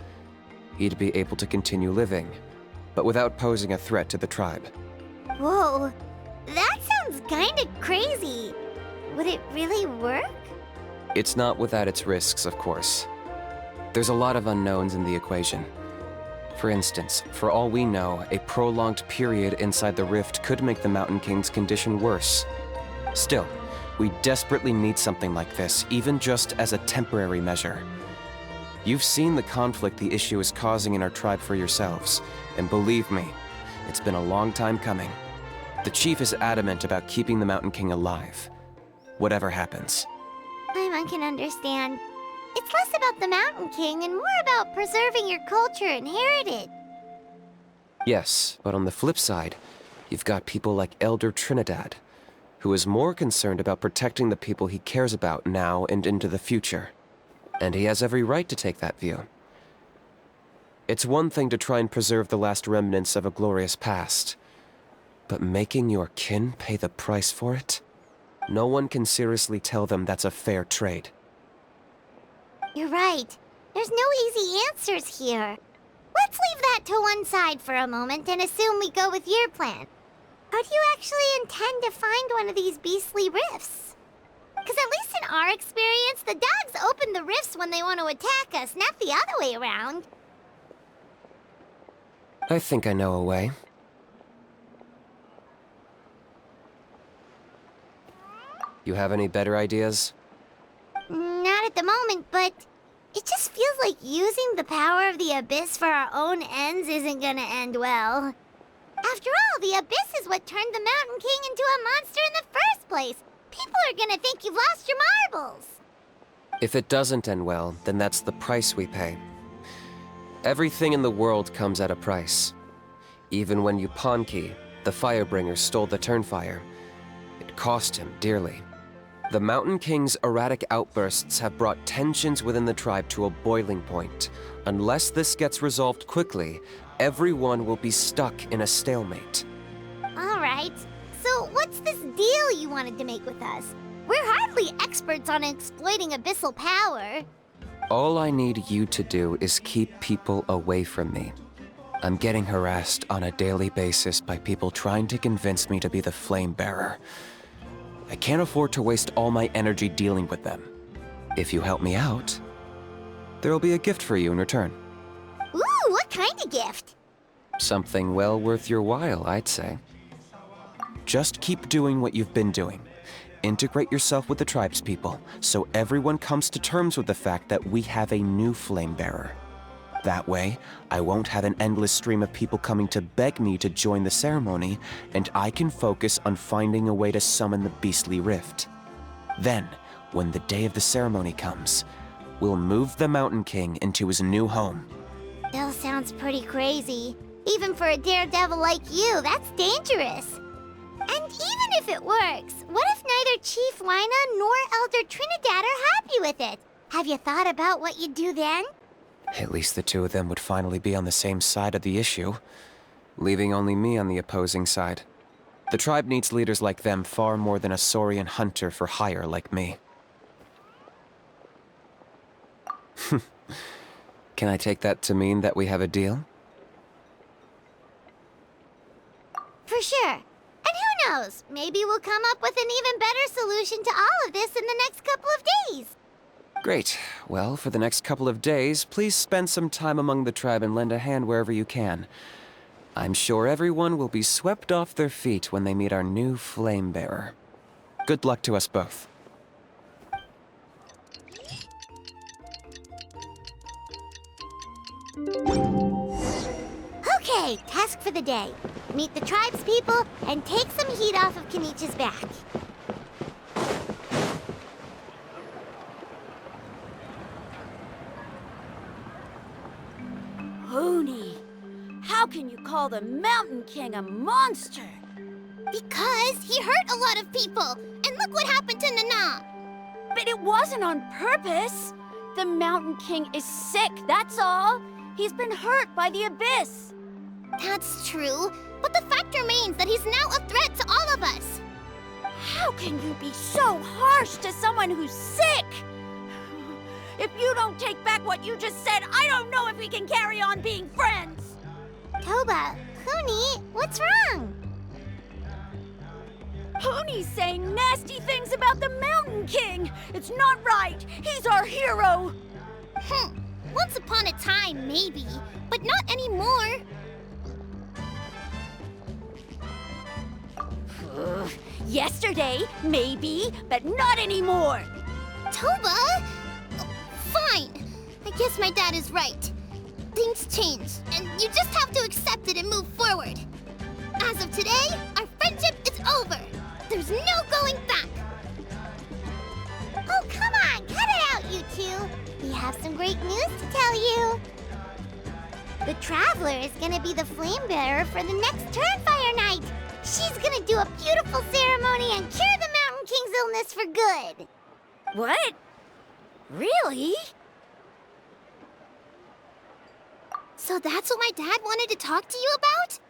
he'd be able to continue living, but without posing a threat to the tribe. Whoa, that sounds kinda crazy. Would it really work? It's not without its risks, of course. There's a lot of unknowns in the equation. For instance, for all we know, a prolonged period inside the rift could make the Mountain King's condition worse. Still, we desperately need something like this, even just as a temporary measure. You've seen the conflict the issue is causing in our tribe for yourselves, and believe me, it's been a long time coming. The chief is adamant about keeping the Mountain King alive, whatever happens. Paimon can understand. It's less about the Mountain King and more about preserving your culture and heritage. Yes, but on the flip side, you've got people like Elder Trinidad, who is more concerned about protecting the people he cares about now and into the future. And he has every right to take that view. It's one thing to try and preserve the last remnants of a glorious past, but making your kin pay the price for it? No one can seriously tell them that's a fair trade. You're right. There's no easy answers here. Let's leave that to one side for a moment and assume we go with your plan. How do you actually intend to find one of these beastly rifts? Because at least in our experience, the dogs open the rifts when they want to attack us, not the other way around. I think I know a way. You have any better ideas? Not at the moment, but it just feels like using the power of the Abyss for our own ends isn't gonna end well. After all, the Abyss is what turned the Mountain King into a monster in the first place. People are gonna think you've lost your marbles. If it doesn't end well, then that's the price we pay. Everything in the world comes at a price. Even when Yupanqui, the Firebringer, stole the Turnfire, it cost him dearly. The Mountain King's erratic outbursts have brought tensions within the tribe to a boiling point. Unless this gets resolved quickly, everyone will be stuck in a stalemate. All right. So what's this deal you wanted to make with us? We're hardly experts on exploiting abyssal power. All I need you to do is keep people away from me. I'm getting harassed on a daily basis by people trying to convince me to be the flame bearer. I can't afford to waste all my energy dealing with them. If you help me out, there'll be a gift for you in return. Ooh, what kind of gift? Something well worth your while, I'd say. Just keep doing what you've been doing. Integrate yourself with the tribespeople, so everyone comes to terms with the fact that we have a new flame bearer. That way, I won't have an endless stream of people coming to beg me to join the ceremony, and I can focus on finding a way to summon the beastly rift. Then, when the day of the ceremony comes, we'll move the Mountain King into his new home. Still sounds pretty crazy. Even for a daredevil like you, that's dangerous. And even if it works, what if neither Chief Lina nor Elder Trinidad are happy with it? Have you thought about what you'd do then? At least the two of them would finally be on the same side of the issue, leaving only me on the opposing side. The tribe needs leaders like them far more than a Saurian hunter for hire like me. Can I take that to mean that we have a deal? For sure. And who knows, maybe we'll come up with an even better solution to all of this in the next couple of days. Great. Well, for the next couple of days, please spend some time among the tribe and lend a hand wherever you can. I'm sure everyone will be swept off their feet when they meet our new flame bearer. Good luck to us both. Okay, task for the day. Meet the tribe's people and take some heat off of Kinich's back. Huni, how can you call the Mountain King a monster? Because he hurt a lot of people. And look what happened to Nana. But it wasn't on purpose. The Mountain King is sick, that's all. He's been hurt by the Abyss. That's true. But the fact remains that he's now a threat to all of us. How can you be so harsh to someone who's sick? If you don't take back what you just said, I don't know if we can carry on being friends. Toba, Huni, what's wrong? Huni's saying nasty things about the Mountain King. It's not right. He's our hero. Once upon a time, maybe, but not anymore. Yesterday, maybe, but not anymore. Toba? Fine. I guess my dad is right. Things change, and you just have to accept it and move forward. As of today, our friendship is over. There's no going back. Oh, come on, cut it out, you two. We have some great news to tell you. The Traveler is gonna be the flame bearer for the next Turnfire night. She's gonna do a beautiful ceremony and cure the Mountain King's illness for good. What? Really? So that's what my dad wanted to talk to you about?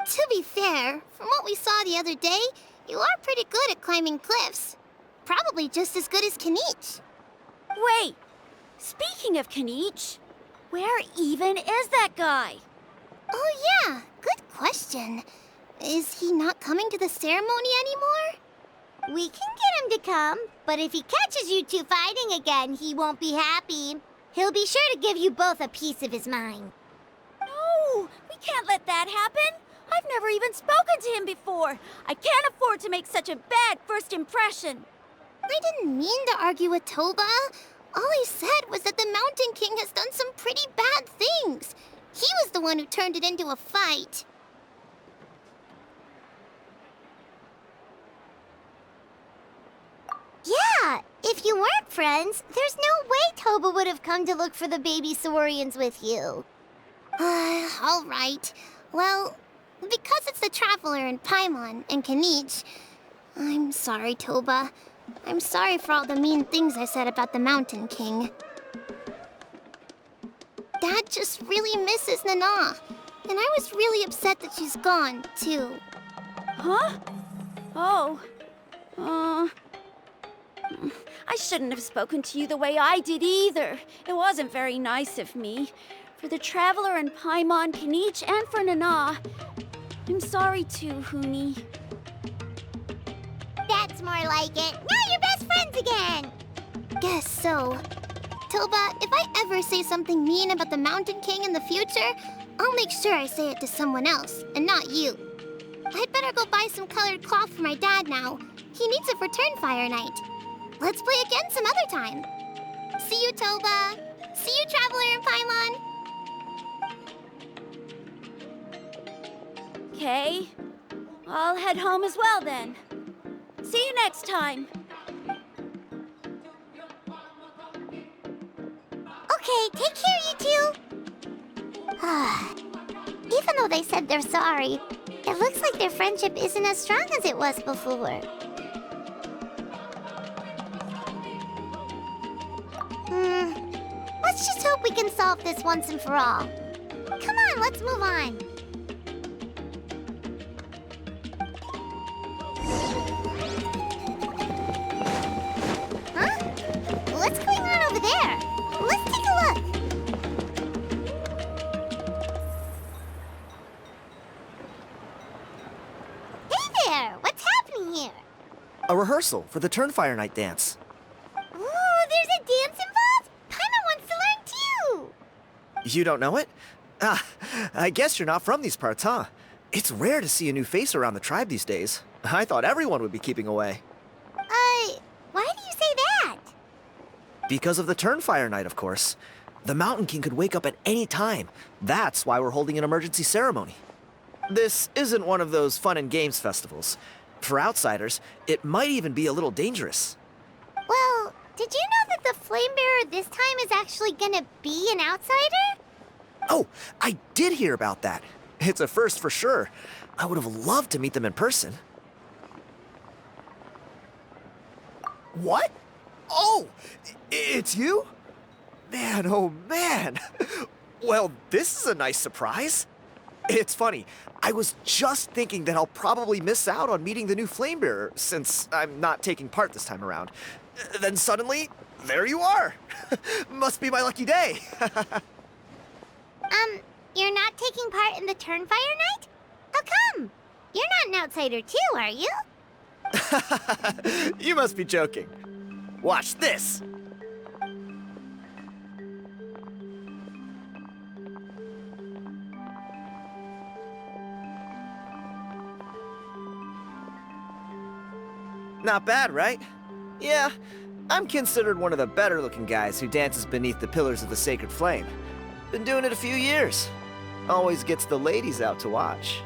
To be fair, from what we saw the other day, you are pretty good at climbing cliffs. Probably just as good as Kinich. Wait, speaking of Kinich, where even is that guy? Oh yeah, good question. Is he not coming to the ceremony anymore? We can get him to come, but if he catches you two fighting again, he won't be happy. He'll be sure to give you both a piece of his mind. No, we can't let that happen. I've never even spoken to him before. I can't afford to make such a bad first impression. I didn't mean to argue with Toba. All I said was that the Mountain King has done some pretty bad things. He was the one who turned it into a fight. Yeah, if you weren't friends, there's no way Toba would have come to look for the baby Saurians with you. All right. Well, because it's the Traveler and Paimon and Kinich, I'm sorry, Toba. I'm sorry for all the mean things I said about the Mountain King. Dad just really misses Nana, and I was really upset that she's gone, too. Huh? Oh. I shouldn't have spoken to you the way I did either. It wasn't very nice of me. For the Traveler and Paimon, Kinich, and for Nana. I'm sorry too, Huni. That's more like it. Now you're best friends again! Guess so. Toba, if I ever say something mean about the Mountain King in the future, I'll make sure I say it to someone else, and not you. I'd better go buy some colored cloth for my dad now. He needs it for Turnfire night. Let's play again some other time. See you, Toba. See you, Traveler and Paimon. Okay. I'll head home as well then. See you next time. Okay, take care, you two. Even even though they said they're sorry, it looks like their friendship isn't as strong as it was before. Let's just hope we can solve this once and for all. Come on, let's move on. Huh? What's going on over there? Let's take a look. Hey there! What's happening here? A rehearsal for the Turnfire night dance. Ooh, there's a dance involved? Paimon wants to learn too! You don't know it? Ah, I guess you're not from these parts, huh? It's rare to see a new face around the tribe these days. I thought everyone would be keeping away. Why do you say that? Because of the Turnfire night, of course. The Mountain King could wake up at any time. That's why we're holding an emergency ceremony. This isn't one of those fun and games festivals. For outsiders, it might even be a little dangerous. Well, did you know that the Flame Bearer this time is actually gonna be an outsider? Oh, I did hear about that. It's a first for sure. I would have loved to meet them in person. What? Oh, it's you? Man, oh man. Well, this is a nice surprise. It's funny, I was just thinking that I'll probably miss out on meeting the new Flame Bearer since I'm not taking part this time around. Then suddenly, there you are. Must be my lucky day. You're not taking part in the Turnfire night? How come? You're not an outsider too, are you? You must be joking. Watch this. Not bad, right? Yeah, I'm considered one of the better looking guys who dances beneath the pillars of the sacred flame. Been doing it a few years. Always gets the ladies out to watch.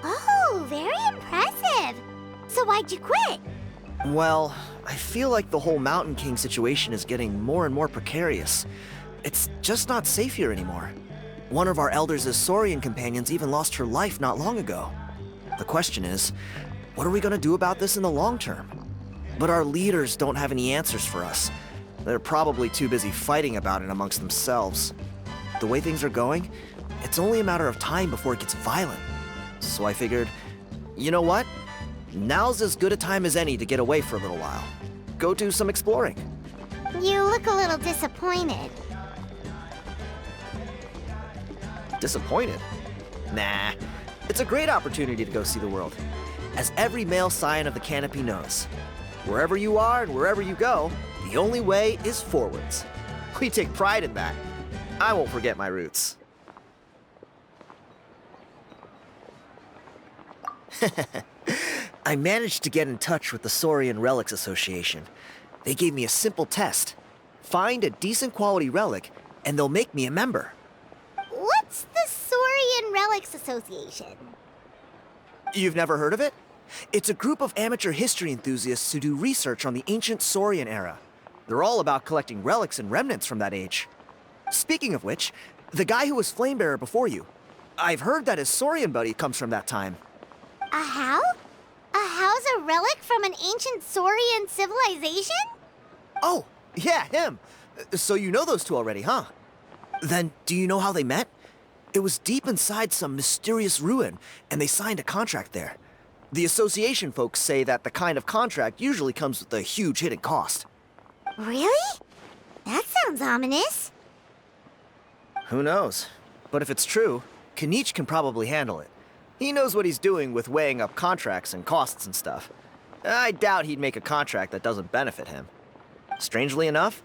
Oh, very impressive. So why'd you quit? Well, I feel like the whole Mountain King situation is getting more and more precarious. It's just not safe here anymore. One of our elders' Saurian companions even lost her life not long ago. The question is, what are we gonna do about this in the long term? But our leaders don't have any answers for us. They're probably too busy fighting about it amongst themselves. The way things are going, it's only a matter of time before it gets violent. So I figured, you know what? Now's as good a time as any to get away for a little while. Go do some exploring. You look a little disappointed. Disappointed? Nah, it's a great opportunity to go see the world. As every male scion of the canopy knows, wherever you are and wherever you go, the only way is forwards. We take pride in that. I won't forget my roots. I managed to get in touch with the Saurian Relics Association. They gave me a simple test. Find a decent quality relic, and they'll make me a member. What's the Saurian Relics Association? You've never heard of it? It's a group of amateur history enthusiasts who do research on the ancient Saurian era. They're all about collecting relics and remnants from that age. Speaking of which, the guy who was Flamebearer before you, I've heard that his Saurian buddy comes from that time. A how? A how's a relic from an ancient Saurian civilization? Oh, yeah, him. So you know those two already, huh? Then, do you know how they met? It was deep inside some mysterious ruin, and they signed a contract there. The association folks say that the kind of contract usually comes with a huge hidden cost. Really? That sounds ominous. Who knows? But if it's true, Kinich can probably handle it. He knows what he's doing with weighing up contracts and costs and stuff. I doubt he'd make a contract that doesn't benefit him. Strangely enough,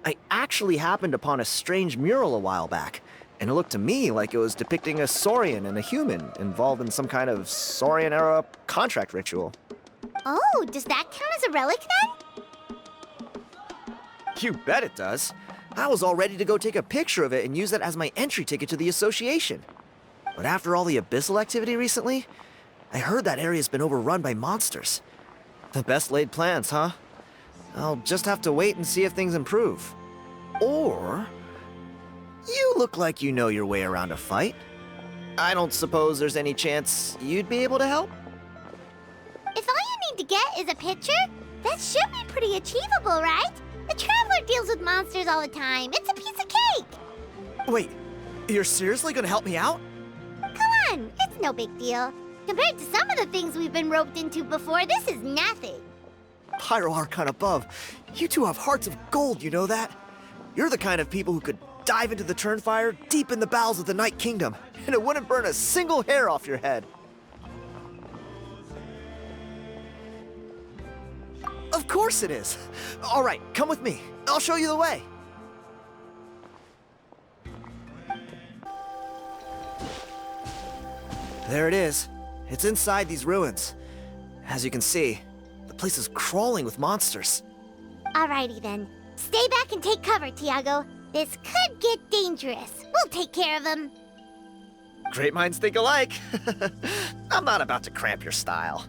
I actually happened upon a strange mural a while back, and it looked to me like it was depicting a Saurian and a human involved in some kind of Saurian-era contract ritual. Oh, does that count as a relic then? You bet it does. I was all ready to go take a picture of it and use it as my entry ticket to the association. But after all the abyssal activity recently, I heard that area's been overrun by monsters. The best laid plans, huh? I'll just have to wait and see if things improve. Or... you look like you know your way around a fight. I don't suppose there's any chance you'd be able to help? If all you need to get is a picture, that should be pretty achievable, right? The Traveler deals with monsters all the time. It's a piece of cake. Wait, you're seriously gonna help me out? Come on, it's no big deal. Compared to some of the things we've been roped into before, this is nothing. Pyro Archon above, you two have hearts of gold, you know that? You're the kind of people who could dive into the Turnfire deep in the bowels of the Night Kingdom, and it wouldn't burn a single hair off your head. Of course it is. All right, come with me. I'll show you the way. There it is. It's inside these ruins. As you can see, the place is crawling with monsters. Alrighty then. Stay back and take cover, Tiago. This could get dangerous. We'll take care of him. Great minds think alike. I'm not about to cramp your style.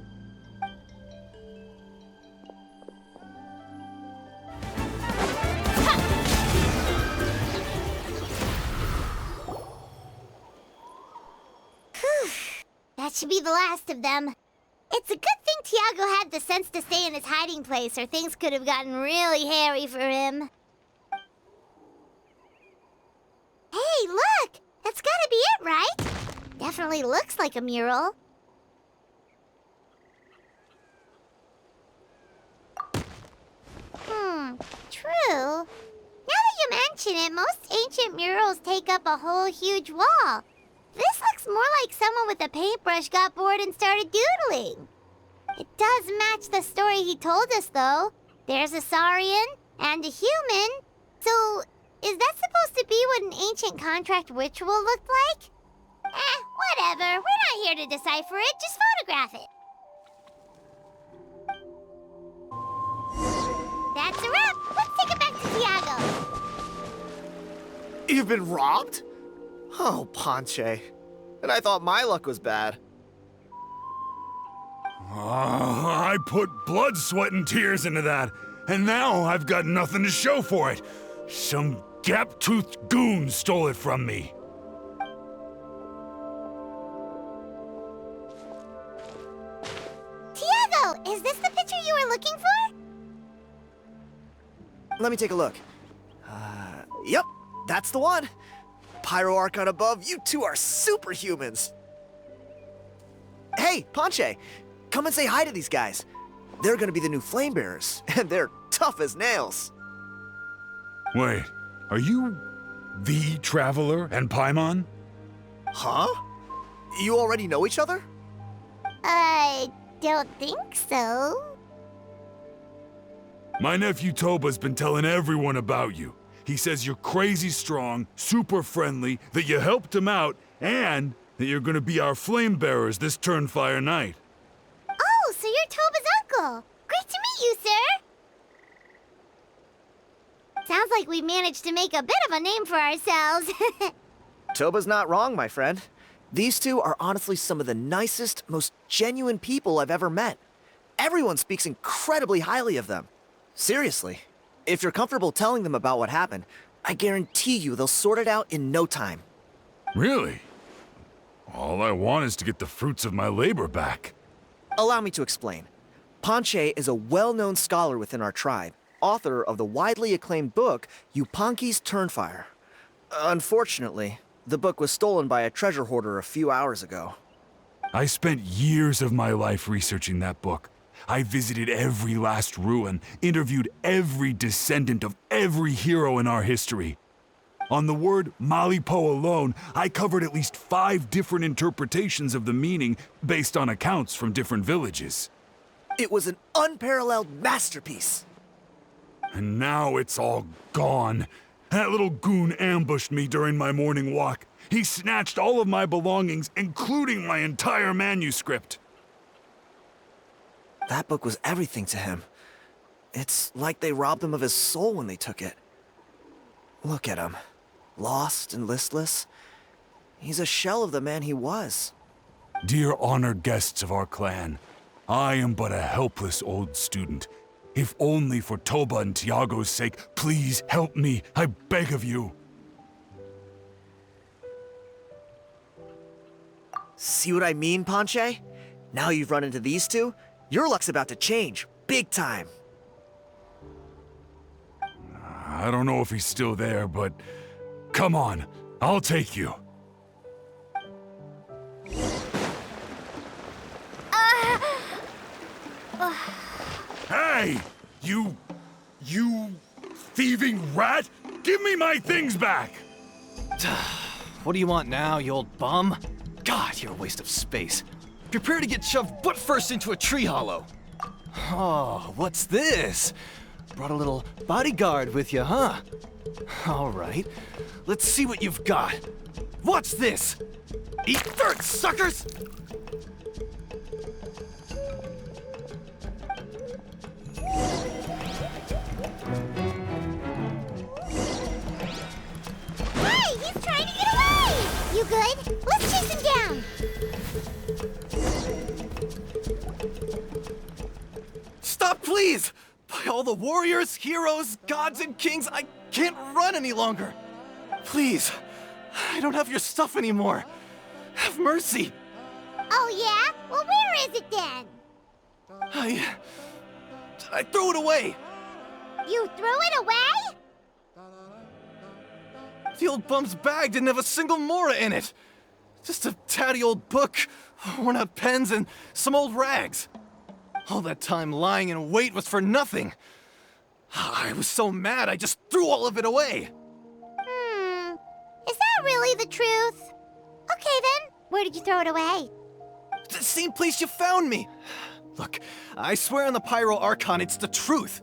That should be the last of them. It's a good thing Tiago had the sense to stay in his hiding place, or things could have gotten really hairy for him. Hey, look! That's gotta be it, right? Definitely looks like a mural. True. Now that you mention it, most ancient murals take up a whole huge wall. This looks more like someone with a paintbrush got bored and started doodling. It does match the story he told us, though. There's a Saurian and a human. So, is that supposed to be what an ancient contract ritual looked like? Whatever. We're not here to decipher it. Just photograph it. That's a wrap. Let's take it back to Tiago. You've been robbed? Oh, Ponche. And I thought my luck was bad. I put blood, sweat, and tears into that, and now I've got nothing to show for it. Some gap-toothed goon stole it from me. Tiago, is this the picture you were looking for? Let me take a look. Yep, that's the one. Pyro Archon above, you two are superhumans. Hey, Ponche, come and say hi to these guys. They're gonna be the new flame bearers, and they're tough as nails. Wait, are you the Traveler and Paimon? Huh? You already know each other? I don't think so. My nephew Toba's been telling everyone about you. He says you're crazy strong, super friendly, that you helped him out, and that you're gonna be our flame bearers this Turnfire night. Oh, so you're Toba's uncle. Great to meet you, sir. Sounds like we managed to make a bit of a name for ourselves. Toba's not wrong, my friend. These two are honestly some of the nicest, most genuine people I've ever met. Everyone speaks incredibly highly of them. Seriously. If you're comfortable telling them about what happened, I guarantee you they'll sort it out in no time. Really? All I want is to get the fruits of my labor back. Allow me to explain. Ponche is a well-known scholar within our tribe, author of the widely acclaimed book, Yupanqui's Turnfire. Unfortunately, the book was stolen by a treasure hoarder a few hours ago. I spent years of my life researching that book. I visited every last ruin, interviewed every descendant of every hero in our history. On the word Malipo alone, I covered at least 5 different interpretations of the meaning based on accounts from different villages. It was an unparalleled masterpiece. And now it's all gone. That little goon ambushed me during my morning walk. He snatched all of my belongings, including my entire manuscript. That book was everything to him. It's like they robbed him of his soul when they took it. Look at him. Lost and listless. He's a shell of the man he was. Dear honored guests of our clan, I am but a helpless old student. If only for Toba and Tiago's sake, please help me, I beg of you. See what I mean, Ponche? Now you've run into these two, your luck's about to change, big time. I don't know if he's still there, but come on, I'll take you. Hey! You thieving rat! Give me my things back! What do you want now, you old bum? God, you're a waste of space. Prepare to get shoved butt first into a tree hollow. Oh, what's this? Brought a little bodyguard with you, huh? All right, let's see what you've got. What's this? Eat dirt, suckers! Hey, he's trying to get away! You good? Let's chase him down! Stop, please! By all the warriors, heroes, gods, and kings, I can't run any longer. Please, I don't have your stuff anymore. Have mercy. Oh yeah? Well, where is it then? I threw it away. You threw it away? The old bum's bag didn't have a single mora in it. Just a tatty old book, worn out pens, and some old rags. All that time lying in wait was for nothing. I was so mad I just threw all of it away. Is that really the truth? Okay then, where did you throw it away? The same place you found me. Look, I swear on the Pyro Archon it's the truth.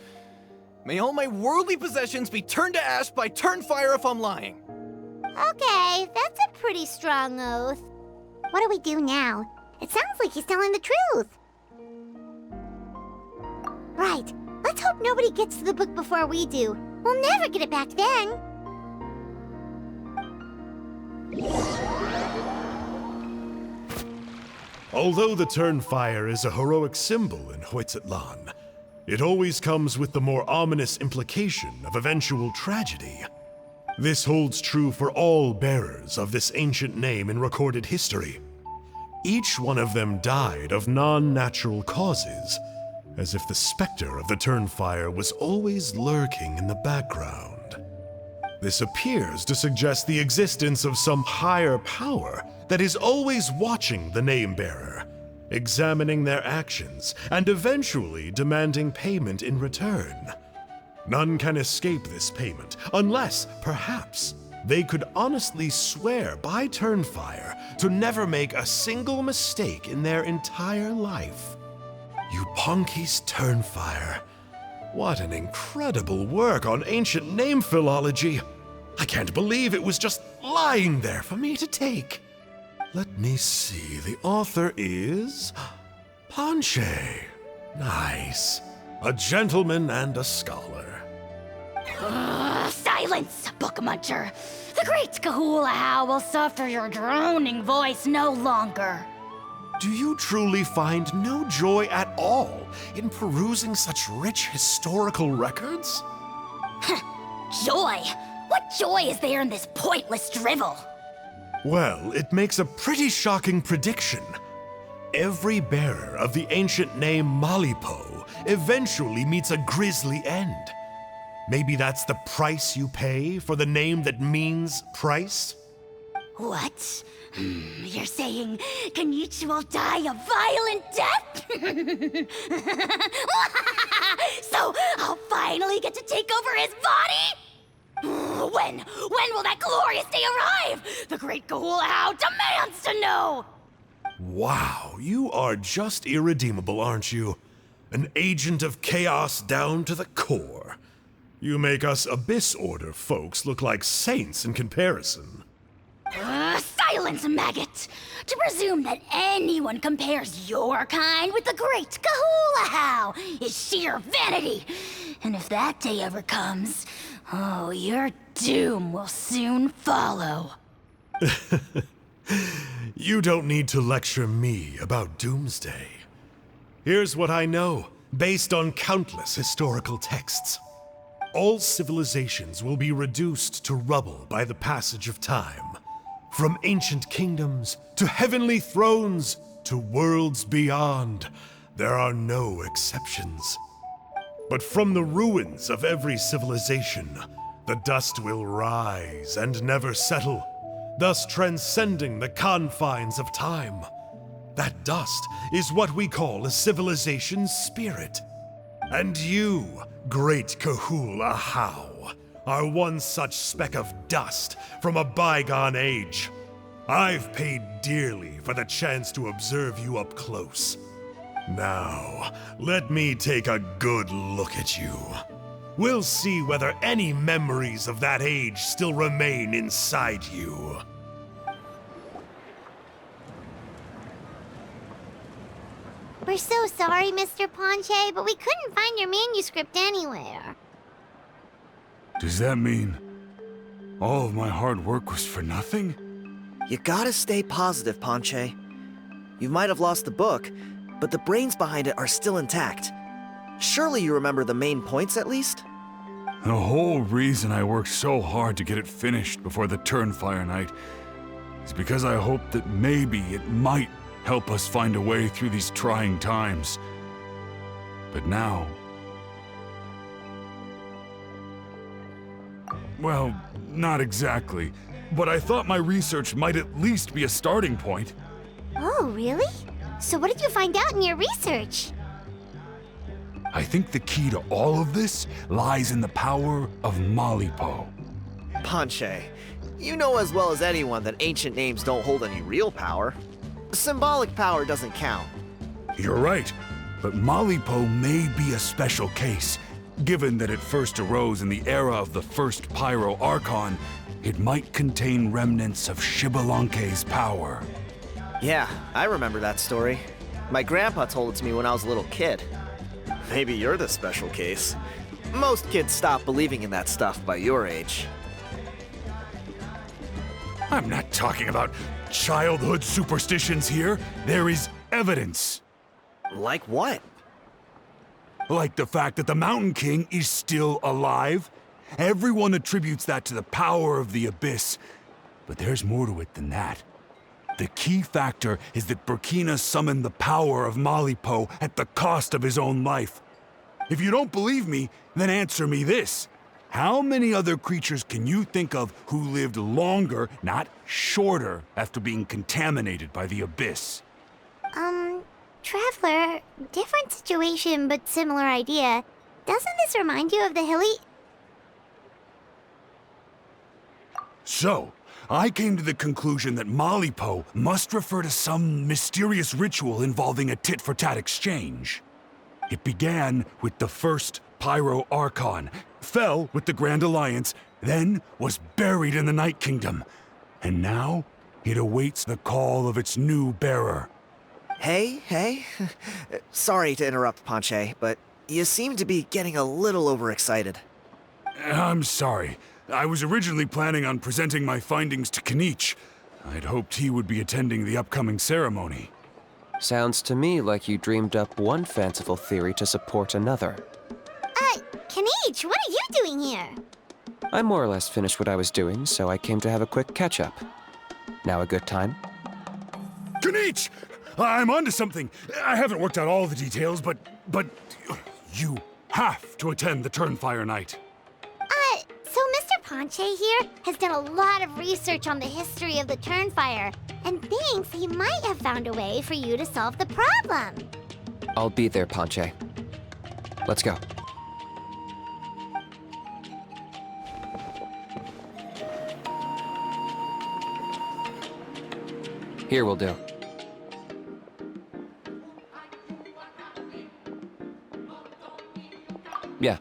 May all my worldly possessions be turned to ash by Turnfire if I'm lying. Okay, that's a pretty strong oath. What do we do now? It sounds like he's telling the truth. Right, let's hope nobody gets to the book before we do. We'll never get it back then. Although the Turnfire is a heroic symbol in Huitzlan, it always comes with the more ominous implication of eventual tragedy. This holds true for all bearers of this ancient name in recorded history. Each one of them died of non-natural causes, as if the specter of the Turnfire was always lurking in the background. This appears to suggest the existence of some higher power that is always watching the name-bearer, examining their actions, and eventually demanding payment in return. None can escape this payment, unless, perhaps, they could honestly swear by Turnfire to never make a single mistake in their entire life. Yupanqui's Turnfire. What an incredible work on ancient name philology. I can't believe it was just lying there for me to take. Let me see, the author is Ponche. Nice. A gentleman and a scholar. Silence, book muncher. The great Kahula will suffer your droning voice no longer. Do you truly find no joy at all in perusing such rich historical records? Joy? What joy is there in this pointless drivel? Well, it makes a pretty shocking prediction. Every bearer of the ancient name Malipo eventually meets a grisly end. Maybe that's the price you pay for the name that means price? What? You're saying Kinich will die a violent death? So I'll finally get to take over his body? When will that glorious day arrive? The great Kahula demands to know! Wow, you are just irredeemable, aren't you? An agent of chaos down to the core. You make us Abyss Order folks look like saints in comparison. Silence, maggot! To presume that anyone compares your kind with the great Kahula is sheer vanity. And if that day ever comes, oh, your doom will soon follow. You don't need to lecture me about Doomsday. Here's what I know, based on countless historical texts. All civilizations will be reduced to rubble by the passage of time. From ancient kingdoms to heavenly thrones to worlds beyond, there are no exceptions. But from the ruins of every civilization, the dust will rise and never settle, thus transcending the confines of time. That dust is what we call a civilization's spirit. And you, great Kahul Ahau, are one such speck of dust from a bygone age. I've paid dearly for the chance to observe you up close. Now, let me take a good look at you. We'll see whether any memories of that age still remain inside you. We're so sorry, Mr. Ponche, but we couldn't find your manuscript anywhere. Does that mean all of my hard work was for nothing? You gotta stay positive, Ponche. You might have lost the book, but the brains behind it are still intact. Surely you remember the main points at least? The whole reason I worked so hard to get it finished before the Turnfire night is because I hoped that maybe it might help us find a way through these trying times. But now... well, not exactly. But I thought my research might at least be a starting point. Oh, really? So what did you find out in your research? I think the key to all of this lies in the power of Malipo. Ponche, you know as well as anyone that ancient names don't hold any real power. Symbolic power doesn't count. You're right, but Malipo may be a special case. Given that it first arose in the era of the first Pyro Archon, it might contain remnants of Xbalanque's power. Yeah, I remember that story. My grandpa told it to me when I was a little kid. Maybe you're the special case. Most kids stop believing in that stuff by your age. I'm not talking about childhood superstitions here. There is evidence. Like what? Like the fact that the Mountain King is still alive. Everyone attributes that to the power of the Abyss. But there's more to it than that. The key factor is that Burkina summoned the power of Malipo at the cost of his own life. If you don't believe me, then answer me this. How many other creatures can you think of who lived longer, not shorter, after being contaminated by the Abyss? Traveler, different situation but similar idea. Doesn't this remind you of the hilly... So, I came to the conclusion that Malipo must refer to some mysterious ritual involving a tit-for-tat exchange. It began with the first Pyro Archon, fell with the Grand Alliance, then was buried in the Night Kingdom. And now, it awaits the call of its new bearer. Hey. Sorry to interrupt, Ponche, but you seem to be getting a little overexcited. I'm sorry. I was originally planning on presenting my findings to Kinich. I'd hoped he would be attending the upcoming ceremony. Sounds to me like you dreamed up one fanciful theory to support another. Kinich, what are you doing here? I more or less finished what I was doing, so I came to have a quick catch-up. Now a good time? Kinich! I'm onto something. I haven't worked out all the details, but you have to attend the Turnfire night. So Mr. Ponche here has done a lot of research on the history of the Turnfire, and thinks he might have found a way for you to solve the problem. I'll be there, Ponche. Let's go. Here will do. Yeah.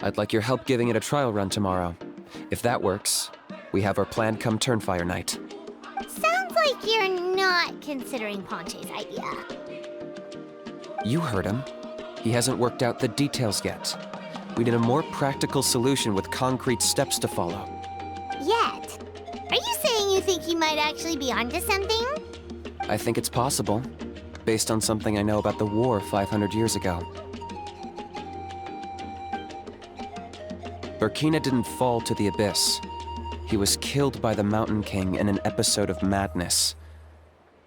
I'd like your help giving it a trial run tomorrow. If that works, we have our plan come Turnfire night. Sounds like you're not considering Ponche's idea. You heard him. He hasn't worked out the details yet. We need a more practical solution with concrete steps to follow. Yet? Are you saying you think he might actually be onto something? I think it's possible, based on something I know about the war 500 years ago. Burkina didn't fall to the Abyss. He was killed by the Mountain King in an episode of madness.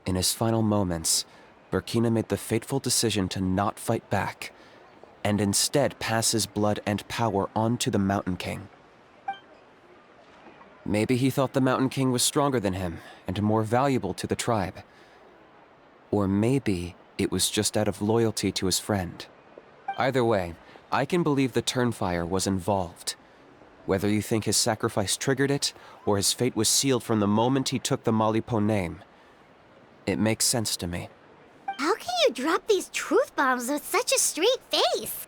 In his final moments, Burkina made the fateful decision to not fight back, and instead pass his blood and power on to the Mountain King. Maybe he thought the Mountain King was stronger than him and more valuable to the tribe. Or maybe it was just out of loyalty to his friend. Either way, I can believe the Turnfire was involved. Whether you think his sacrifice triggered it, or his fate was sealed from the moment he took the Malipo name, it makes sense to me. How can you drop these truth bombs with such a straight face?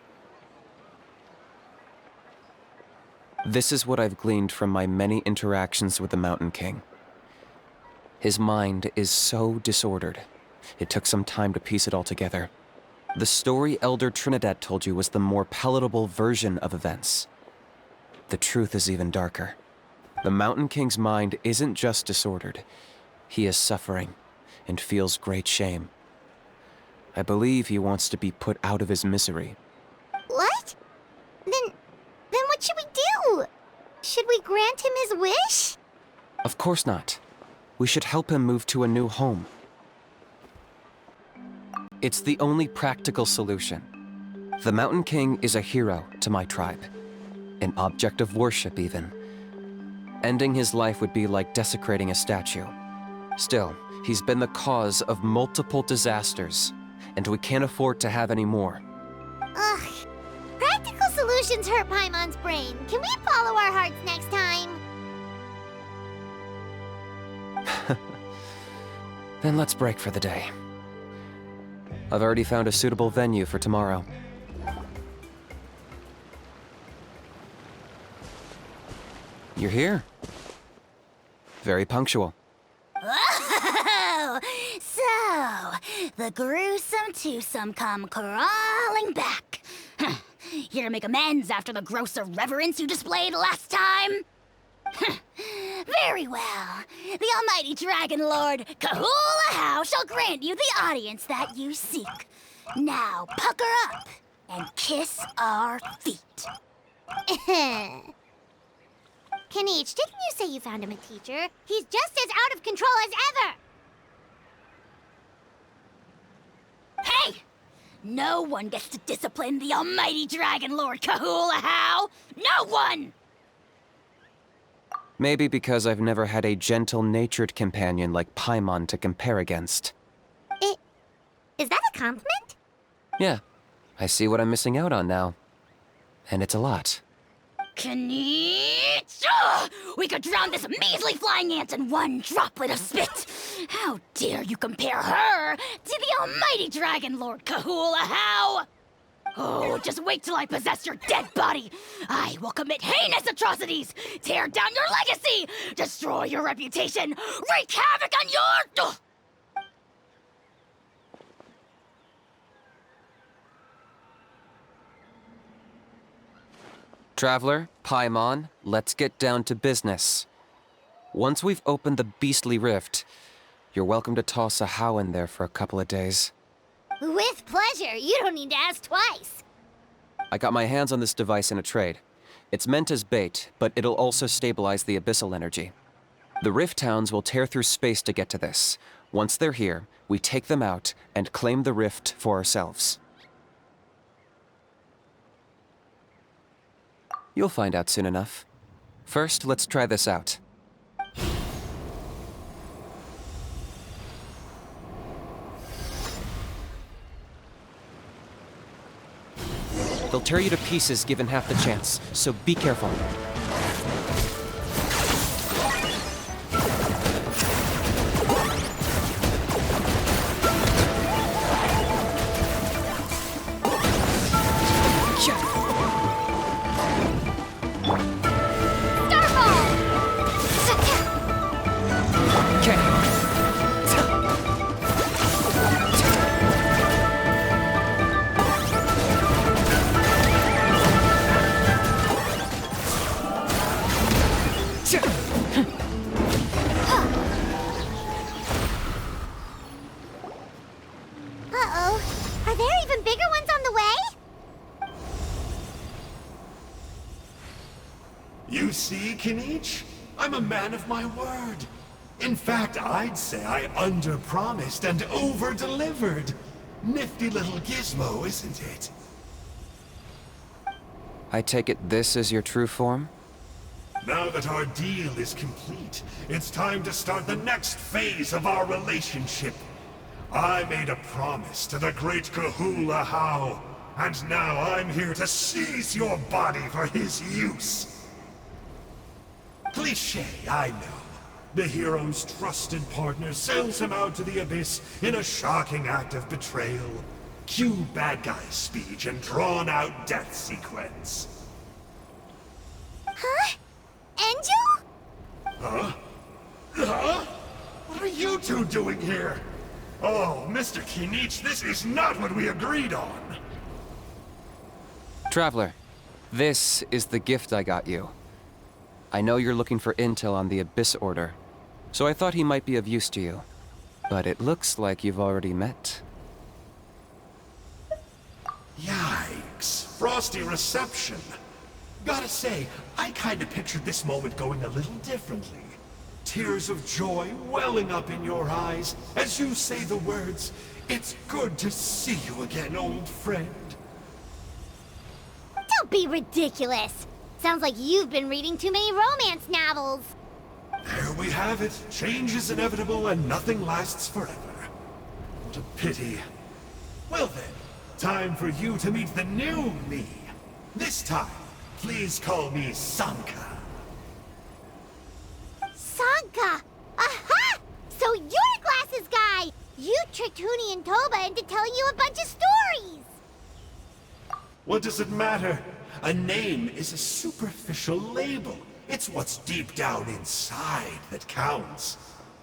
This is what I've gleaned from my many interactions with the Mountain King. His mind is so disordered. It took some time to piece it all together. The story Elder Trinidad told you was the more palatable version of events. The truth is even darker. The Mountain King's mind isn't just disordered. He is suffering and feels great shame. I believe he wants to be put out of his misery. What? Then what should we do? Should we grant him his wish? Of course not. We should help him move to a new home. It's the only practical solution. The Mountain King is a hero to my tribe. An object of worship, even. Ending his life would be like desecrating a statue. Still, he's been the cause of multiple disasters, and we can't afford to have any more. Ugh. Practical solutions hurt Paimon's brain. Can we follow our hearts next time? Then let's break for the day. I've already found a suitable venue for tomorrow. You're here. Very punctual. Oh, so the gruesome twosome come crawling back. Here to make amends after the gross irreverence you displayed last time? Very well. The almighty Dragon Lord Kahula How shall grant you the audience that you seek. Now pucker up and kiss our feet. Kinich, didn't you say you found him a teacher? He's just as out of control as ever! Hey! No one gets to discipline the almighty Dragon Lord Kahula How! No one! Maybe because I've never had a gentle-natured companion like Paimon to compare against. Is that a compliment? Yeah, I see what I'm missing out on now. And it's a lot. Kinich! Ugh! We could drown this measly flying ant in one droplet of spit! How dare you compare her to the almighty Dragon Lord Kahula How! Oh, just wait till I possess your dead body! I will commit heinous atrocities! Tear down your legacy! Destroy your reputation! Wreak havoc on your... Ugh! Traveler, Paimon, let's get down to business. Once we've opened the beastly rift, you're welcome to toss a how in there for a couple of days. With pleasure. You don't need to ask twice. I got my hands on this device in a trade. It's meant as bait, but it'll also stabilize the abyssal energy. The Rift Hounds will tear through space to get to this. Once they're here, we take them out and claim the rift for ourselves. You'll find out soon enough. First, let's try this out. They'll tear you to pieces given half the chance, so be careful. Uh-oh. Are there even bigger ones on the way? You see, Kinich? I'm a man of my word. In fact, I'd say I under-promised and over-delivered. Nifty little gizmo, isn't it? I take it this is your true form? Now that our deal is complete, it's time to start the next phase of our relationship. I made a promise to the great Kahula How, and now I'm here to seize your body for his use. Cliché, I know. The hero's trusted partner sells him out to the abyss in a shocking act of betrayal. Cue bad guy speech and drawn-out death sequence. Huh? Angel? Huh? Huh? What are you two doing here? Oh, Mr. Kinich, this is not what we agreed on. Traveler, this is the gift I got you. I know you're looking for intel on the Abyss Order, so I thought he might be of use to you. But it looks like you've already met. Yikes. Frosty reception. Gotta say, I kinda pictured this moment going a little differently. Tears of joy welling up in your eyes as you say the words, "It's good to see you again, old friend." Don't be ridiculous. Sounds like you've been reading too many romance novels. There we have it. Change is inevitable and nothing lasts forever. What a pity. Well then, time for you to meet the new me. This time, please call me Sanka. Sanka! Aha! So you're the glasses guy! You tricked Huni and Toba into telling you a bunch of stories! What does it matter? A name is a superficial label. It's what's deep down inside that counts.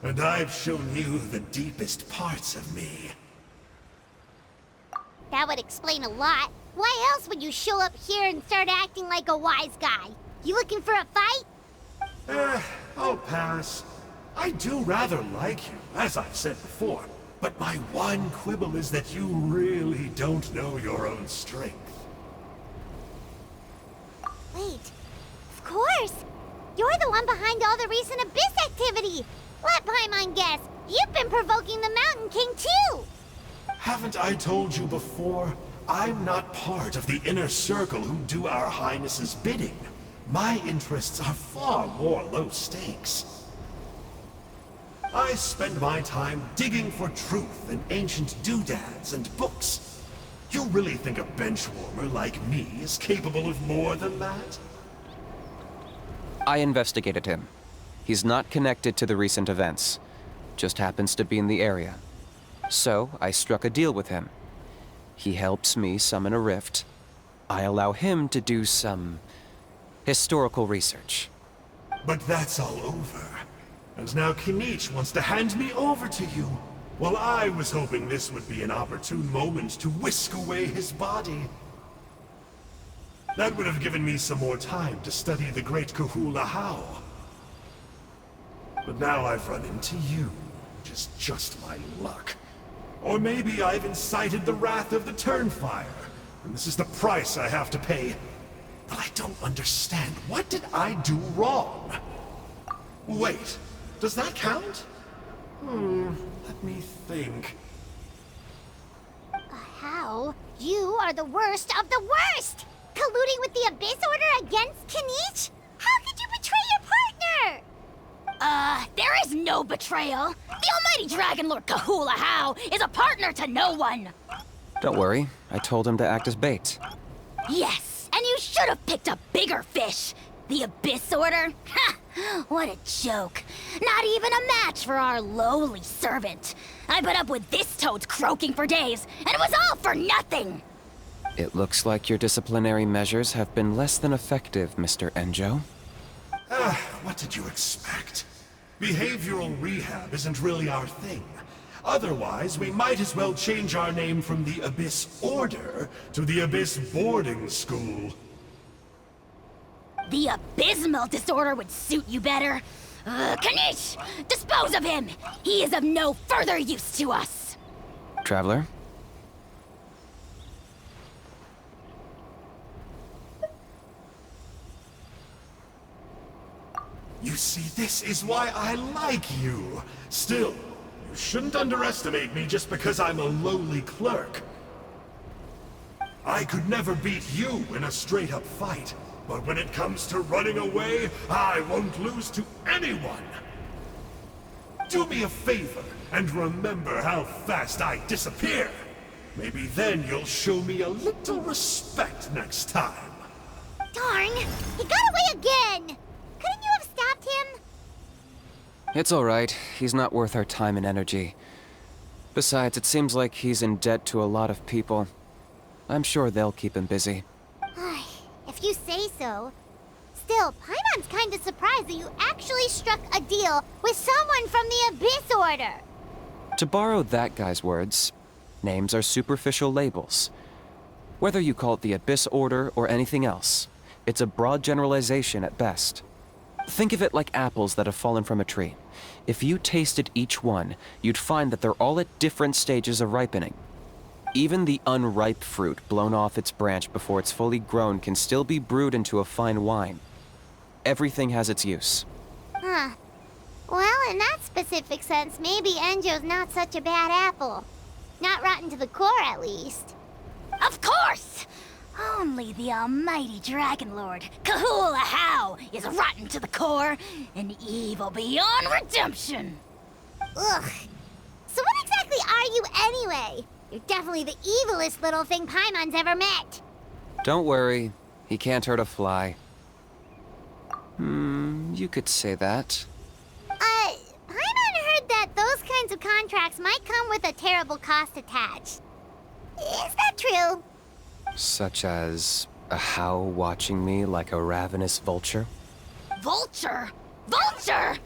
And I've shown you the deepest parts of me. That would explain a lot. Why else would you show up here and start acting like a wise guy? You looking for a fight? I'll pass. I do rather like you, as I've said before. But my one quibble is that you really don't know your own strength. Wait, of course! You're the one behind all the recent Abyss activity! Let Paimon guess, you've been provoking the Mountain King too! Haven't I told you before? I'm not part of the inner circle who do our Highness's bidding. My interests are far more low stakes. I spend my time digging for truth in ancient doodads and books. You really think a benchwarmer like me is capable of more than that? I investigated him. He's not connected to the recent events. Just happens to be in the area. So, I struck a deal with him. He helps me summon a rift. I allow him to do some historical research. But that's all over. And now Kinich wants to hand me over to you. Well, I was hoping this would be an opportune moment to whisk away his body. That would have given me some more time to study the great Kahula How. But now I've run into you, which is just my luck. Or maybe I've incited the wrath of the Turnfire, and this is the price I have to pay. But I don't understand. What did I do wrong? Wait, does that count? Let me think. How? You are the worst of the worst! Colluding with the Abyss Order against Kinich? How could you betray your partner? There is no betrayal. The almighty Dragon Lord Kahula How is a partner to no one. Don't worry, I told him to act as bait. Yes, and you should have picked a bigger fish. The Abyss Order? Ha! What a joke. Not even a match for our lowly servant. I put up with this toad's croaking for days, and it was all for nothing. It looks like your disciplinary measures have been less than effective, Mr. Enjo. What did you expect? Behavioral rehab isn't really our thing. Otherwise, we might as well change our name from the Abyss Order to the Abyss Boarding School. The abysmal disorder would suit you better. Kinich! Dispose of him! He is of no further use to us! Traveler? You see, this is why I like you. Still, you shouldn't underestimate me just because I'm a lowly clerk. I could never beat you in a straight-up fight, but when it comes to running away, I won't lose to anyone. Do me a favor and remember how fast I disappear. Maybe then you'll show me a little respect next time. Darn! He got away again! Couldn't you have stopped him? It's all right. He's not worth our time and energy. Besides, it seems like he's in debt to a lot of people. I'm sure they'll keep him busy. If you say so. Still, Paimon's kind of surprised that you actually struck a deal with someone from the Abyss Order. To borrow that guy's words, names are superficial labels. Whether you call it the Abyss Order or anything else, it's a broad generalization at best. Think of it like apples that have fallen from a tree. If you tasted each one, you'd find that they're all at different stages of ripening. Even the unripe fruit blown off its branch before it's fully grown can still be brewed into a fine wine. Everything has its use. Huh. Well, in that specific sense, maybe Enjo's not such a bad apple. Not rotten to the core, at least. Of course! Only the almighty Dragon Lord, Kahula How, is rotten to the core and evil beyond redemption. Ugh. So what exactly are you anyway? You're definitely the evilest little thing Paimon's ever met. Don't worry, he can't hurt a fly. You could say that. Paimon heard that those kinds of contracts might come with a terrible cost attached. Is that true? Such as a How watching me like a ravenous vulture? Vulture? Vulture!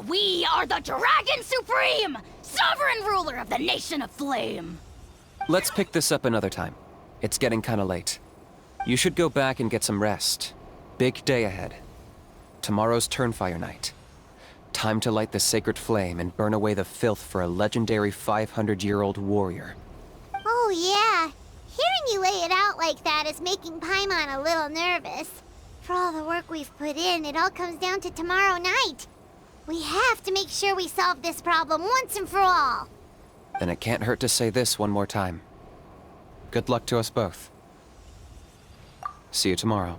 We are the Dragon Supreme, sovereign ruler of the Nation of Flame. Let's pick this up another time. It's getting kinda late. You should go back and get some rest. Big day ahead. Tomorrow's Turnfire night. Time to light the sacred flame and burn away the filth for a legendary 500-year-old warrior. Oh yeah. Hearing you lay it out like that is making Paimon a little nervous. For all the work we've put in, it all comes down to tomorrow night. We have to make sure we solve this problem once and for all. Then it can't hurt to say this one more time. Good luck to us both. See you tomorrow.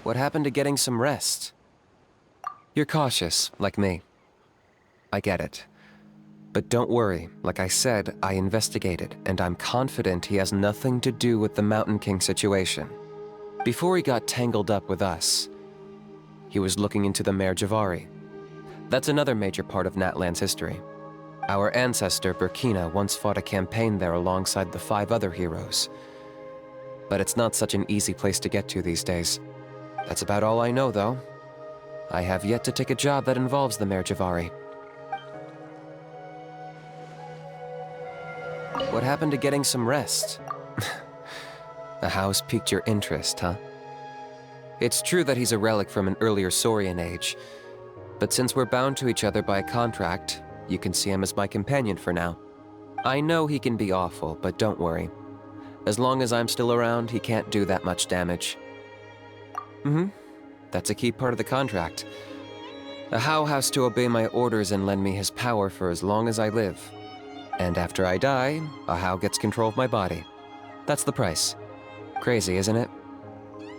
What happened to getting some rest? You're cautious, like me. I get it. But don't worry, like I said, I investigated, and I'm confident he has nothing to do with the Mountain King situation. Before he got tangled up with us, he was looking into the Mare Javari. That's another major part of Natlan's history. Our ancestor, Burkina, once fought a campaign there alongside the 5 other heroes. But it's not such an easy place to get to these days. That's about all I know, though. I have yet to take a job that involves the Mare Javari. What happened to getting some rest? The house piqued your interest, huh? It's true that he's a relic from an earlier Saurian age, but since we're bound to each other by a contract, you can see him as my companion for now. I know he can be awful, but don't worry. As long as I'm still around, he can't do that much damage. That's a key part of the contract. The How has to obey my orders and lend me his power for as long as I live. And after I die, a How gets control of my body. That's the price. Crazy, isn't it?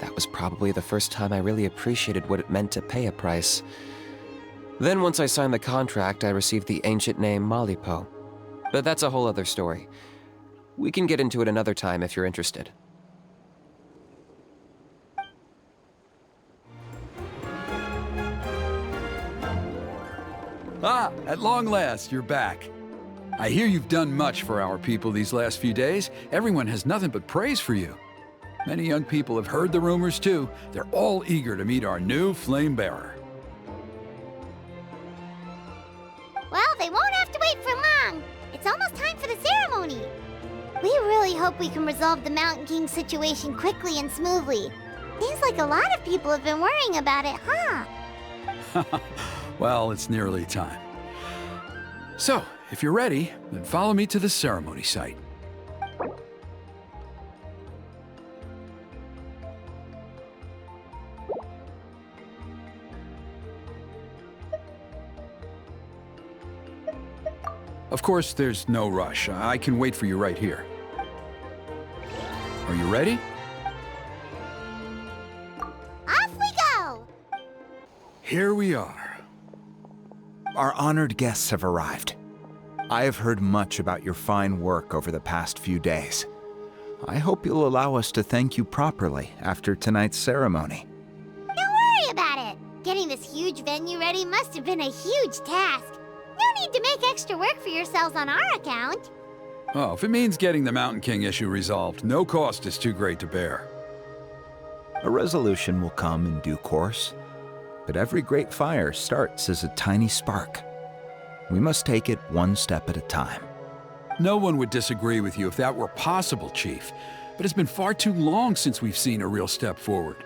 That was probably the first time I really appreciated what it meant to pay a price. Then once I signed the contract, I received the ancient name Malipo. But that's a whole other story. We can get into it another time if you're interested. Ah, at long last, you're back. I hear you've done much for our people these last few days. Everyone has nothing but praise for you. Many young people have heard the rumors too. They're all eager to meet our new flame bearer. Well, they won't have to wait for long. It's almost time for the ceremony. We really hope we can resolve the Mountain King situation quickly and smoothly. Seems like a lot of people have been worrying about it, huh? Well, it's nearly time. So, if you're ready, then follow me to the ceremony site. Of course, there's no rush. I can wait for you right here. Are you ready? Off we go! Here we are. Our honored guests have arrived. I have heard much about your fine work over the past few days. I hope you'll allow us to thank you properly after tonight's ceremony. Don't worry about it. Getting this huge venue ready must have been a huge task. No need to make extra work for yourselves on our account. Oh, if it means getting the Mountain King issue resolved, no cost is too great to bear. A resolution will come in due course, but every great fire starts as a tiny spark. We must take it one step at a time. No one would disagree with you if that were possible, Chief, but it's been far too long since we've seen a real step forward.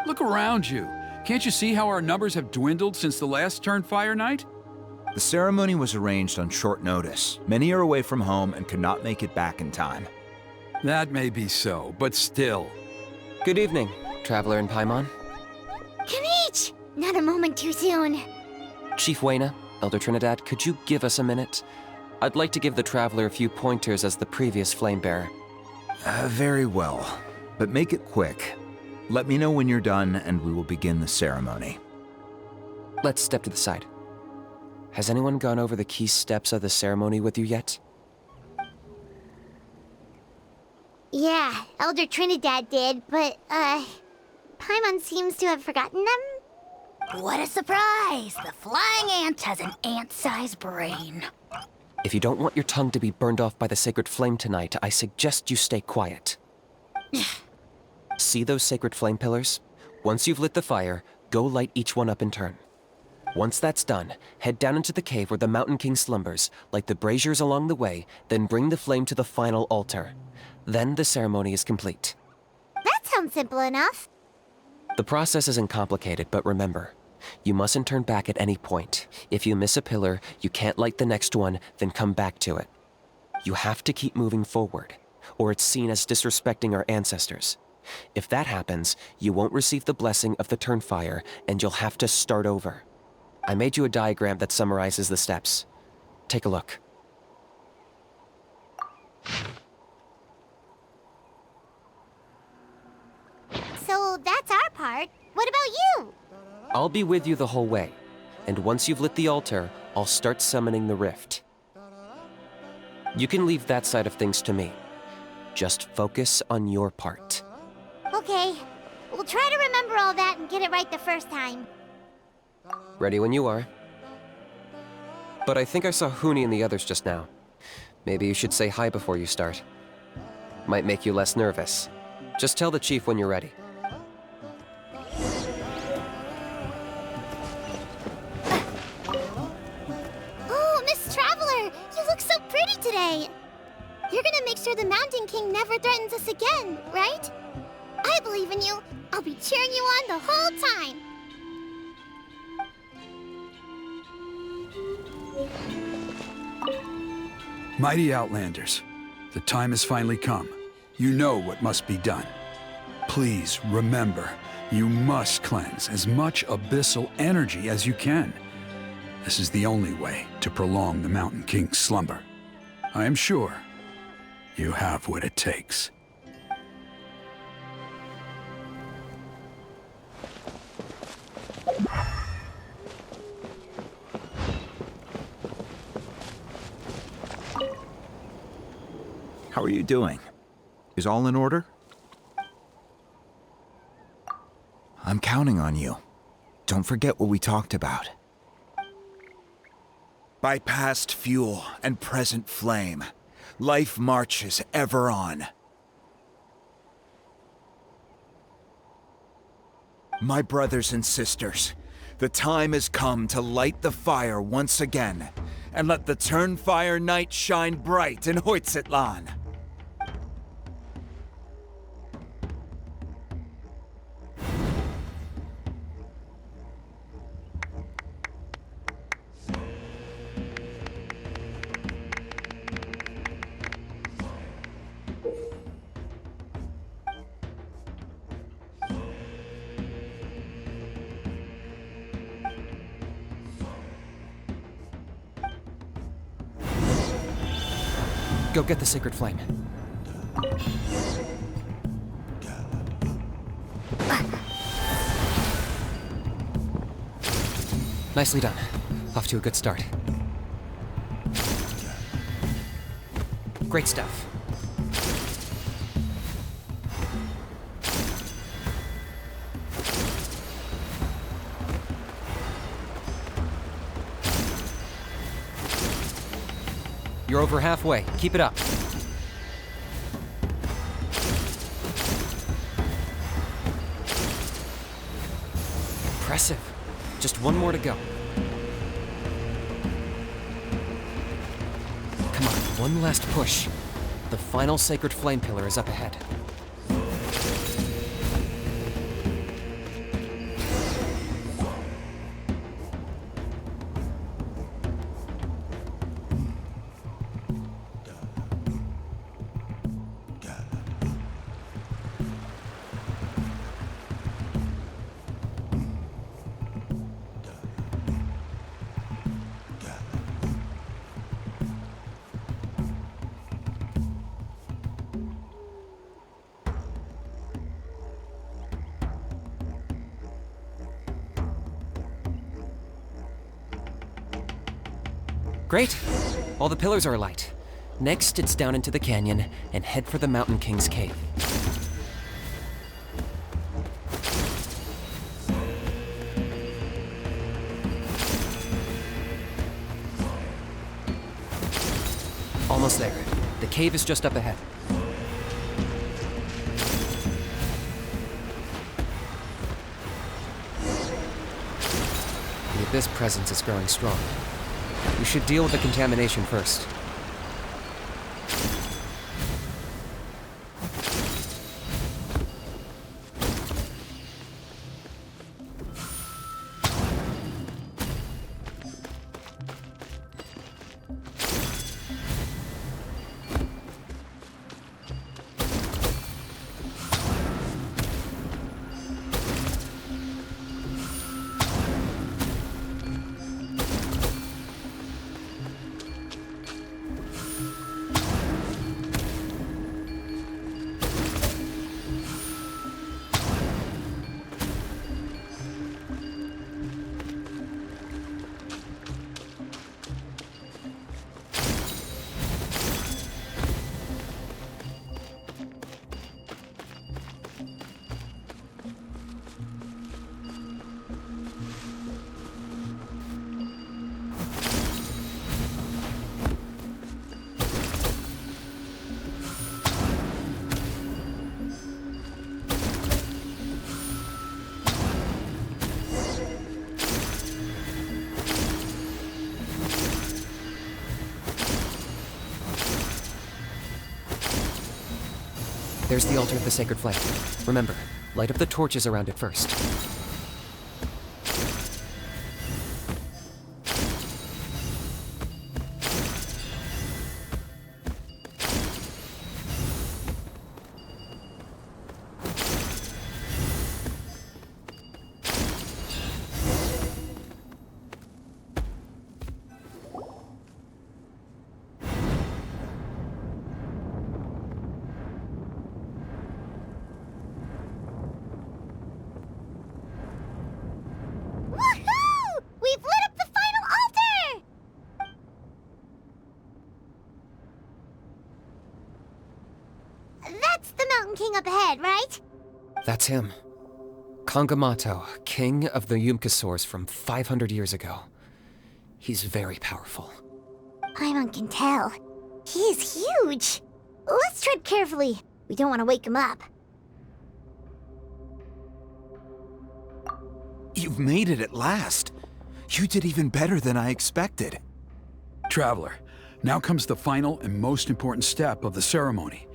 Look around you. Can't you see how our numbers have dwindled since the last Turnfire night? The ceremony was arranged on short notice. Many are away from home and could not make it back in time. That may be so, but still. Good evening, Traveler in Paimon. Kinich! Not a moment too soon. Chief Wayna, Elder Trinidad, could you give us a minute? I'd like to give the Traveler a few pointers as the previous Flamebearer. Very well, but make it quick. Let me know when you're done and we will begin the ceremony. Let's step to the side. Has anyone gone over the key steps of the ceremony with you yet? Yeah, Elder Trinidad did, but, Paimon seems to have forgotten them? What a surprise! The flying ant has an ant-sized brain. If you don't want your tongue to be burned off by the sacred flame tonight, I suggest you stay quiet. See those sacred flame pillars? Once you've lit the fire, go light each one up in turn. Once that's done, head down into the cave where the Mountain King slumbers, light the braziers along the way, then bring the flame to the final altar. Then the ceremony is complete. That sounds simple enough. The process isn't complicated, but remember, you mustn't turn back at any point. If you miss a pillar, you can't light the next one, then come back to it. You have to keep moving forward, or it's seen as disrespecting our ancestors. If that happens, you won't receive the blessing of the Turnfire, and you'll have to start over. I made you a diagram that summarizes the steps. Take a look. So that's our part. What about you? I'll be with you the whole way, and once you've lit the altar, I'll start summoning the rift. You can leave that side of things to me. Just focus on your part. Okay, we'll try to remember all that and get it right the first time. Ready when you are. But I think I saw Huni and the others just now. Maybe you should say hi before you start. Might make you less nervous. Just tell the chief when you're ready. Oh, Miss Traveler, you look so pretty today. You're gonna make sure the Mountain King never threatens us again, right? I believe in you. I'll be cheering you on the whole time. Mighty Outlanders, the time has finally come. You know what must be done. Please remember, you must cleanse as much abyssal energy as you can. This is the only way to prolong the Mountain King's slumber. I am sure you have what it takes. How are you doing? Is all in order? I'm counting on you. Don't forget what we talked about. By past fuel and present flame, life marches ever on. My brothers and sisters, the time has come to light the fire once again, and let the Turnfire night shine bright in Huitzlan. Go get the sacred flame. Nicely done. Off to a good start. Great stuff. You're over halfway. Keep it up. Impressive. Just one more to go. Come on, one last push. The final sacred flame pillar is up ahead. Great. All the pillars are alight. Next, it's down into the canyon and head for the Mountain King's cave. Almost there. The cave is just up ahead. The Abyss presence is growing strong. We should deal with the contamination first. There's the altar of the sacred flame. Remember, light up the torches around it first. King up ahead, right? That's him. Kangamato, king of the Yumkasaurs from 500 years ago. He's very powerful. Paimon can tell. He's huge. Let's tread carefully. We don't want to wake him up. You've made it at last. You did even better than I expected. Traveler, now comes the final and most important step of the ceremony.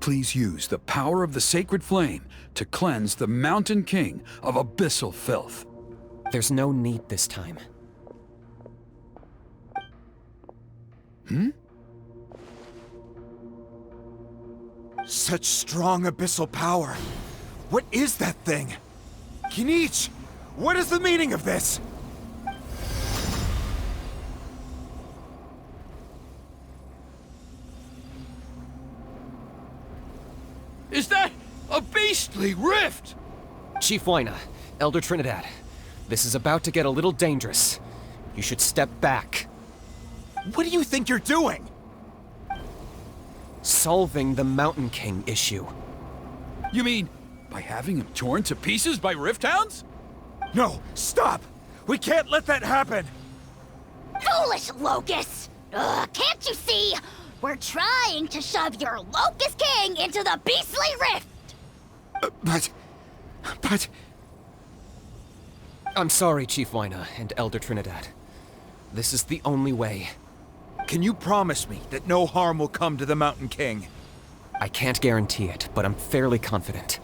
Please use the power of the sacred flame to cleanse the Mountain King of abyssal filth. There's no need this time. Such strong abyssal power. What is that thing? Kinich, what is the meaning of this? beastly rift! Chief Wyna, Elder Trinidad, this is about to get a little dangerous. You should step back. What do you think you're doing? Solving the Mountain King issue. You mean by having him torn to pieces by rift hounds? No, stop! We can't let that happen! Foolish Locust! Ugh, can't you see? We're trying to shove your Locust King into the beastly rift! But... I'm sorry, Chief Wyna and Elder Trinidad. This is the only way. Can you promise me that no harm will come to the Mountain King? I can't guarantee it, but I'm fairly confident.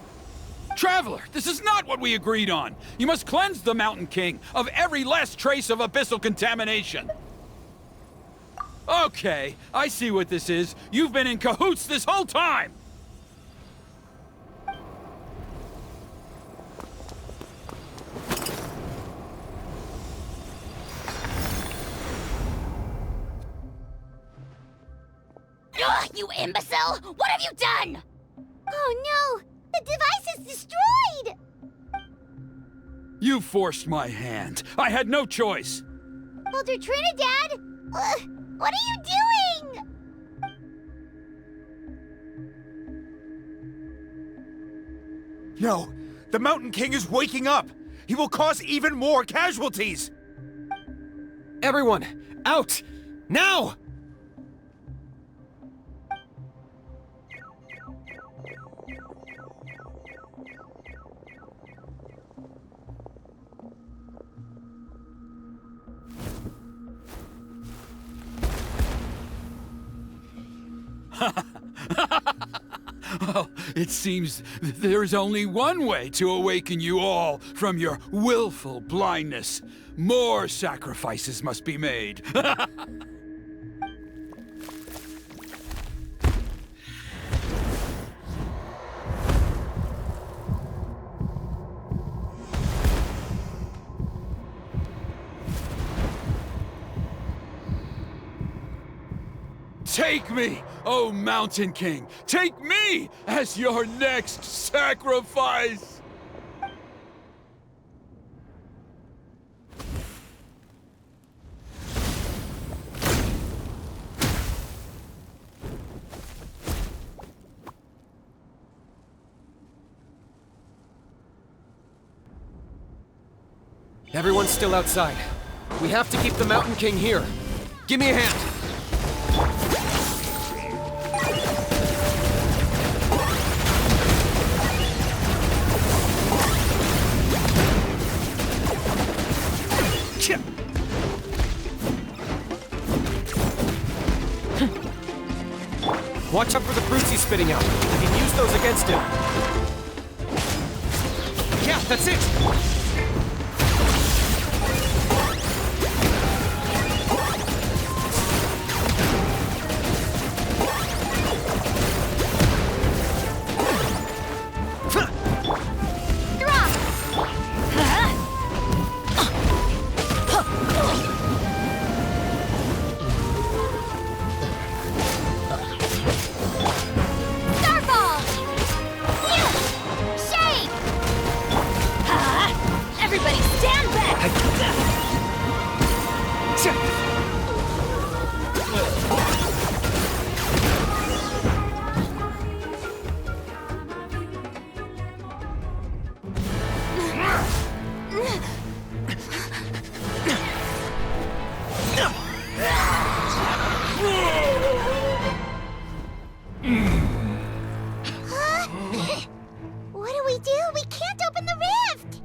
Traveler, this is not what we agreed on! You must cleanse the Mountain King of every last trace of abyssal contamination! Okay, I see what this is. You've been in cahoots this whole time! Ugh, you imbecile! What have you done? Oh no! The device is destroyed! You forced my hand. I had no choice. Elder Trinidad! What are you doing? No! The Mountain King is waking up! He will cause even more casualties! Everyone, out! Now! Well, it seems there's only one way to awaken you all from your willful blindness. More sacrifices must be made. Take me, O Mountain King! Take me as your next sacrifice! Everyone's still outside. We have to keep the Mountain King here. Give me a hand. Watch out for the fruits he's spitting out. We can use those against him. Yeah, that's it! What do we do? We can't open the rift!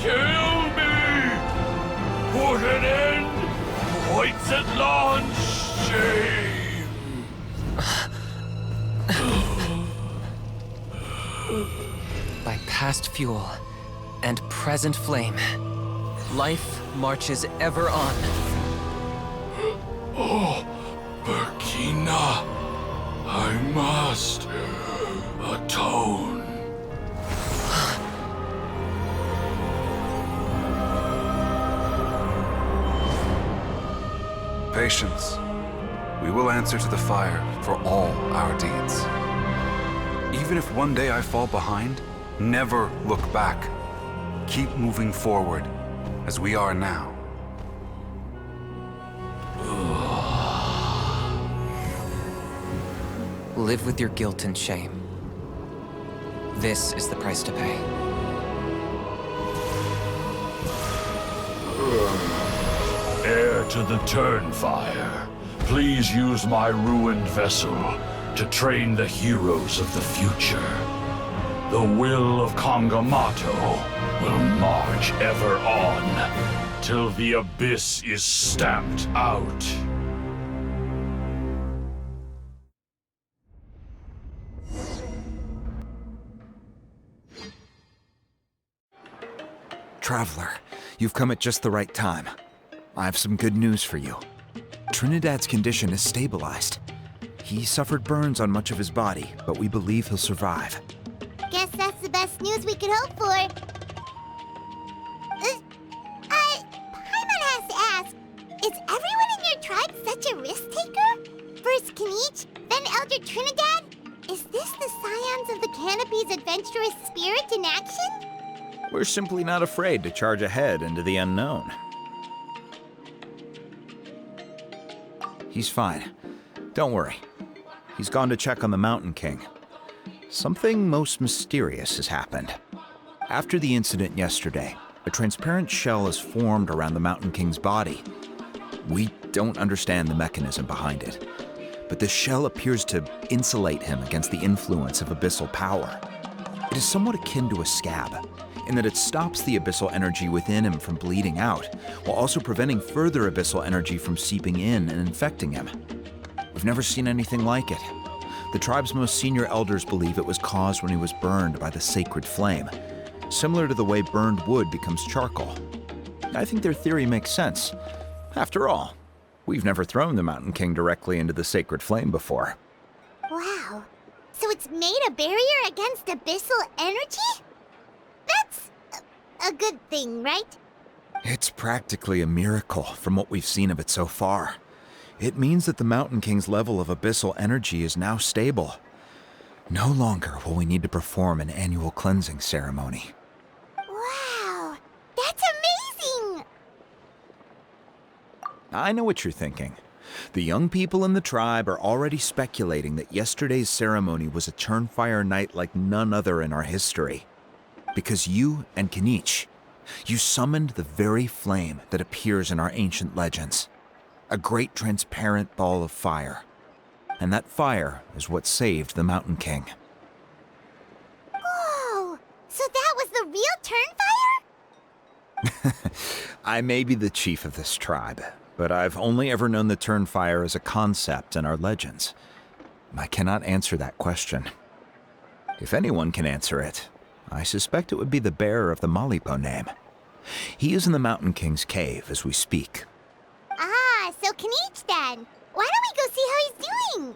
Kill me! Put an end to Huitzlan's shame! By past fuel and present flame, life marches ever on. Oh, Burkina, I must atone. patience. We will answer to the fire for all our deeds. Even if one day I fall behind, never look back. Keep moving forward, as we are now. Live with your guilt and shame. This is the price to pay. Heir to the Turnfire, please use my ruined vessel to train the heroes of the future. The will of Kangamato will march ever on, till the abyss is stamped out. Traveler, you've come at just the right time. I have some good news for you. Trinidad's condition is stabilized. He suffered burns on much of his body, but we believe he'll survive. Guess that's the best news we could hope for. Paimon has to ask, is everyone in your tribe such a risk-taker? First Kinich, then Elder Trinidad? Is this the Scions of the Canopy's adventurous spirit in action? We're simply not afraid to charge ahead into the unknown. He's fine. Don't worry. He's gone to check on the Mountain King. Something most mysterious has happened. After the incident yesterday, a transparent shell has formed around the Mountain King's body. We don't understand the mechanism behind it, but the shell appears to insulate him against the influence of abyssal power. It is somewhat akin to a scab, in that it stops the abyssal energy within him from bleeding out, while also preventing further abyssal energy from seeping in and infecting him. We've never seen anything like it. The tribe's most senior elders believe it was caused when he was burned by the sacred flame, similar to the way burned wood becomes charcoal. I think their theory makes sense. After all, we've never thrown the Mountain King directly into the sacred flame before. Wow. So it's made a barrier against abyssal energy? That's a good thing, right? It's practically a miracle from what we've seen of it so far. It means that the Mountain King's level of abyssal energy is now stable. No longer will we need to perform an annual cleansing ceremony. Wow, that's amazing! I know what you're thinking. The young people in the tribe are already speculating that yesterday's ceremony was a Turnfire night like none other in our history. Because you and Kinich, you summoned the very flame that appears in our ancient legends. A great transparent ball of fire. And that fire is what saved the Mountain King. Whoa! So that was the real Turnfire? I may be the chief of this tribe, but I've only ever known the Turnfire as a concept in our legends. I cannot answer that question. If anyone can answer it, I suspect it would be the bearer of the Malipo name. He is in the Mountain King's cave as we speak. Ah, so Kinich then. Why don't we go see how he's doing?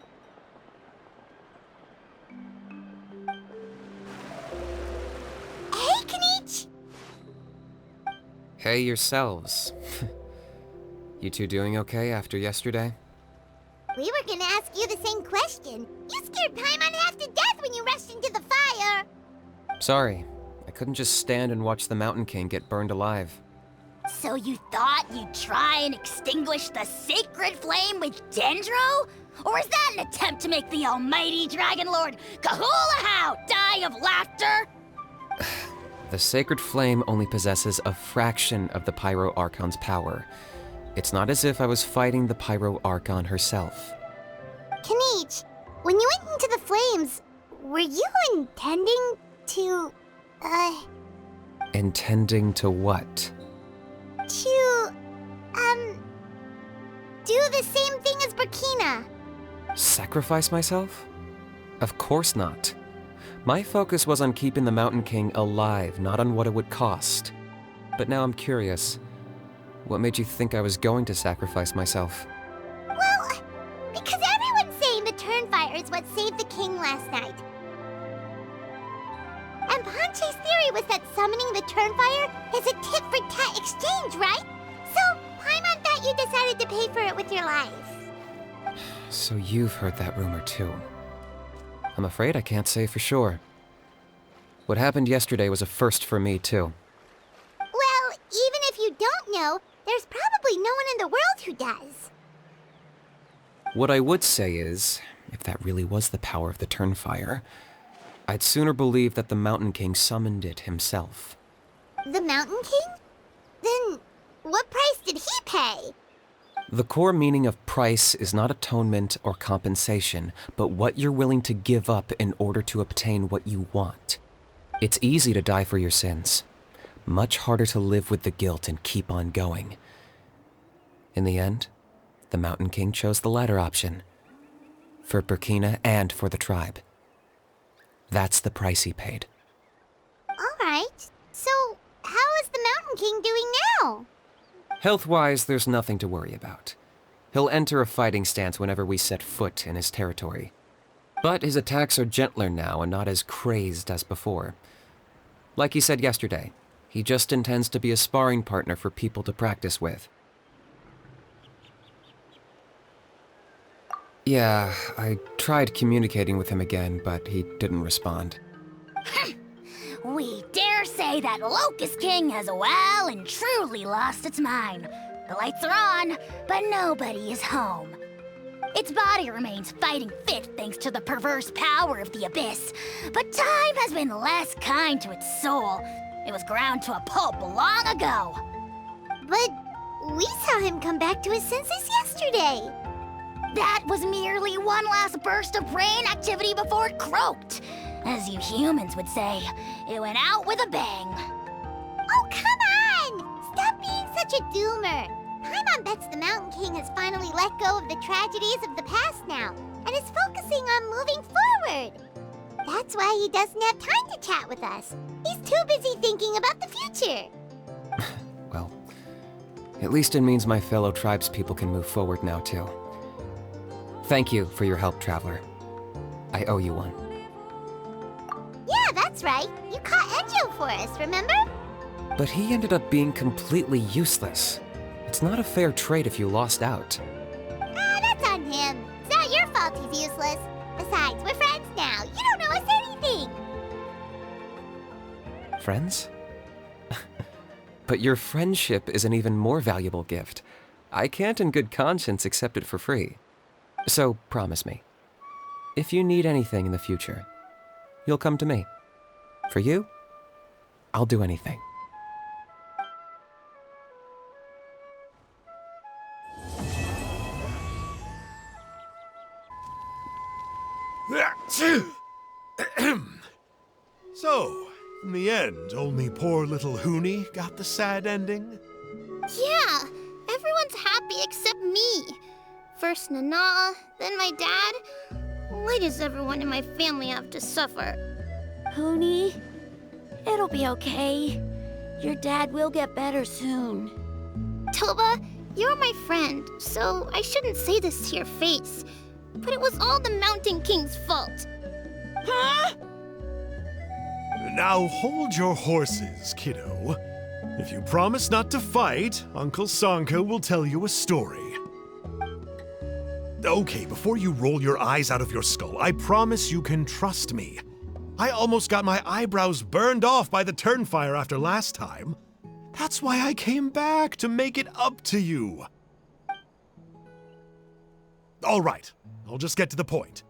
Hey, Kinich! Hey yourselves. You two doing okay after yesterday? We were gonna ask you the same question. You scared Paimon half to death when you rushed into the fire. Sorry, I couldn't just stand and watch the Mountain King get burned alive. So you thought you'd try and extinguish the sacred flame with Dendro? Or is that an attempt to make the almighty Dragon Lord Kahulahow die of laughter? The sacred flame only possesses a fraction of the Pyro Archon's power. It's not as if I was fighting the Pyro Archon herself. Kinich, when you went into the flames, were you intending to, Intending to what? do the same thing as Burkina? Sacrifice myself? Of course not. My focus was on keeping the Mountain King alive, not on what it would cost. But now I'm curious. What made you think I was going to sacrifice myself? Well, because everyone's saying the Turnfire is what saved the king last night. And Ponche's theory was that summoning the Turnfire is a tit-for-tat exchange, right? So, Paimon thought thought you decided to pay for it with your life. So you've heard that rumor too. I'm afraid I can't say for sure. What happened yesterday was a first for me too. Well, even if you don't know, there's probably no one in the world who does. What I would say is, if that really was the power of the Turnfire, I'd sooner believe that the Mountain King summoned it himself. The Mountain King? Then, what price did he pay? The core meaning of price is not atonement or compensation, but what you're willing to give up in order to obtain what you want. It's easy to die for your sins. Much harder to live with the guilt and keep on going. In the end, the Mountain King chose the latter option. For Burkina and for the tribe. That's the price he paid. Alright, so how is the Mountain King doing now? Health-wise, there's nothing to worry about. He'll enter a fighting stance whenever we set foot in his territory. But his attacks are gentler now and not as crazed as before. Like he said yesterday, he just intends to be a sparring partner for people to practice with. Yeah, I tried communicating with him again, but he didn't respond. We dare say that Locust King has well and truly lost its mind. The lights are on, but nobody is home. Its body remains fighting fit thanks to the perverse power of the Abyss, but time has been less kind to its soul. It was ground to a pulp long ago. But we saw him come back to his senses yesterday. That was merely one last burst of brain activity before it croaked. As you humans would say, it went out with a bang. Oh, come on! Stop being such a doomer. Paimon bets the Mountain King has finally let go of the tragedies of the past now, and is focusing on moving forward. That's why he doesn't have time to chat with us. He's too busy thinking about the future. Well, at least it means my fellow tribespeople can move forward now too. Thank you for your help, Traveler. I owe you one. Yeah, that's right. You caught Enjo for us, remember? But he ended up being completely useless. It's not a fair trade if you lost out. Ah, that's on him. It's not your fault he's useless. Besides, we're friends now. You don't owe us anything. Friends? But your friendship is an even more valuable gift. I can't in good conscience accept it for free. So promise me, if you need anything in the future, you'll come to me. For you, I'll do anything. So, in the end, only poor little Huni got the sad ending? Yeah, everyone's happy except me. First Nana, then my dad. Why does everyone in my family have to suffer? Huni, it'll be okay. Your dad will get better soon. Toba, you're my friend, so I shouldn't say this to your face. But it was all the Mountain King's fault. Huh? Now hold your horses, kiddo. If you promise not to fight, Uncle Sanka will tell you a story. Okay, before you roll your eyes out of your skull, I promise you can trust me. I almost got my eyebrows burned off by the Turnfire after last time. That's why I came back, to make it up to you. All right, I'll just get to the point.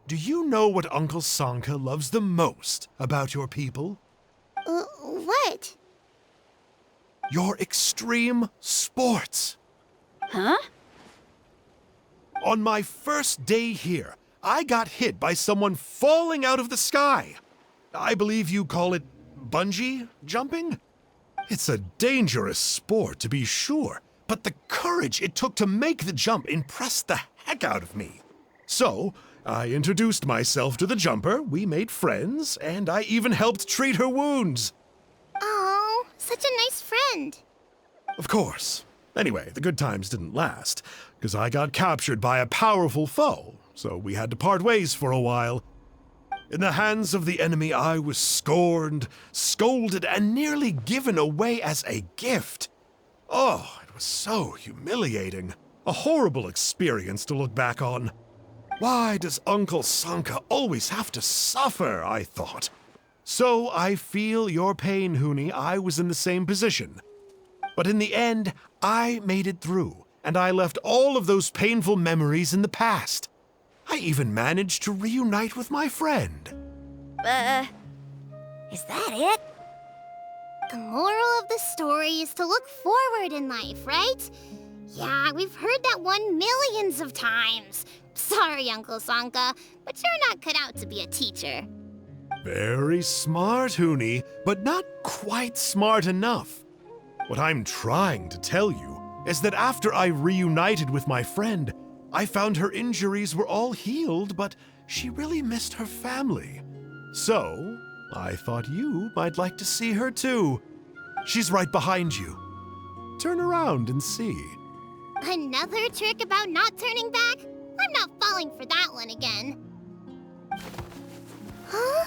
Do you know what Uncle Sanka loves the most about your people? What? Your extreme sports. Huh? On my first day here, I got hit by someone falling out of the sky. I believe you call it bungee jumping? It's a dangerous sport, to be sure, but the courage it took to make the jump impressed the heck out of me. So, I introduced myself to the jumper, we made friends, and I even helped treat her wounds. Oh, such a nice friend. Of course. Anyway, the good times didn't last, because I got captured by a powerful foe, so we had to part ways for a while. In the hands of the enemy, I was scorned, scolded, and nearly given away as a gift. Oh, it was so humiliating. A horrible experience to look back on. Why does Uncle Sanka always have to suffer, I thought. So I feel your pain, Huni. I was in the same position. But in the end, I made it through, and I left all of those painful memories in the past. I even managed to reunite with my friend. Is that it? The moral of the story is to look forward in life, right? Yeah, we've heard that one millions of times. Sorry, Uncle Sanka, but you're not cut out to be a teacher. Very smart, Huni, but not quite smart enough. What I'm trying to tell you is that after I reunited with my friend, I found her injuries were all healed, but she really missed her family. So, I thought you might like to see her too. She's right behind you. Turn around and see. Another trick about not turning back? I'm not falling for that one again. Huh?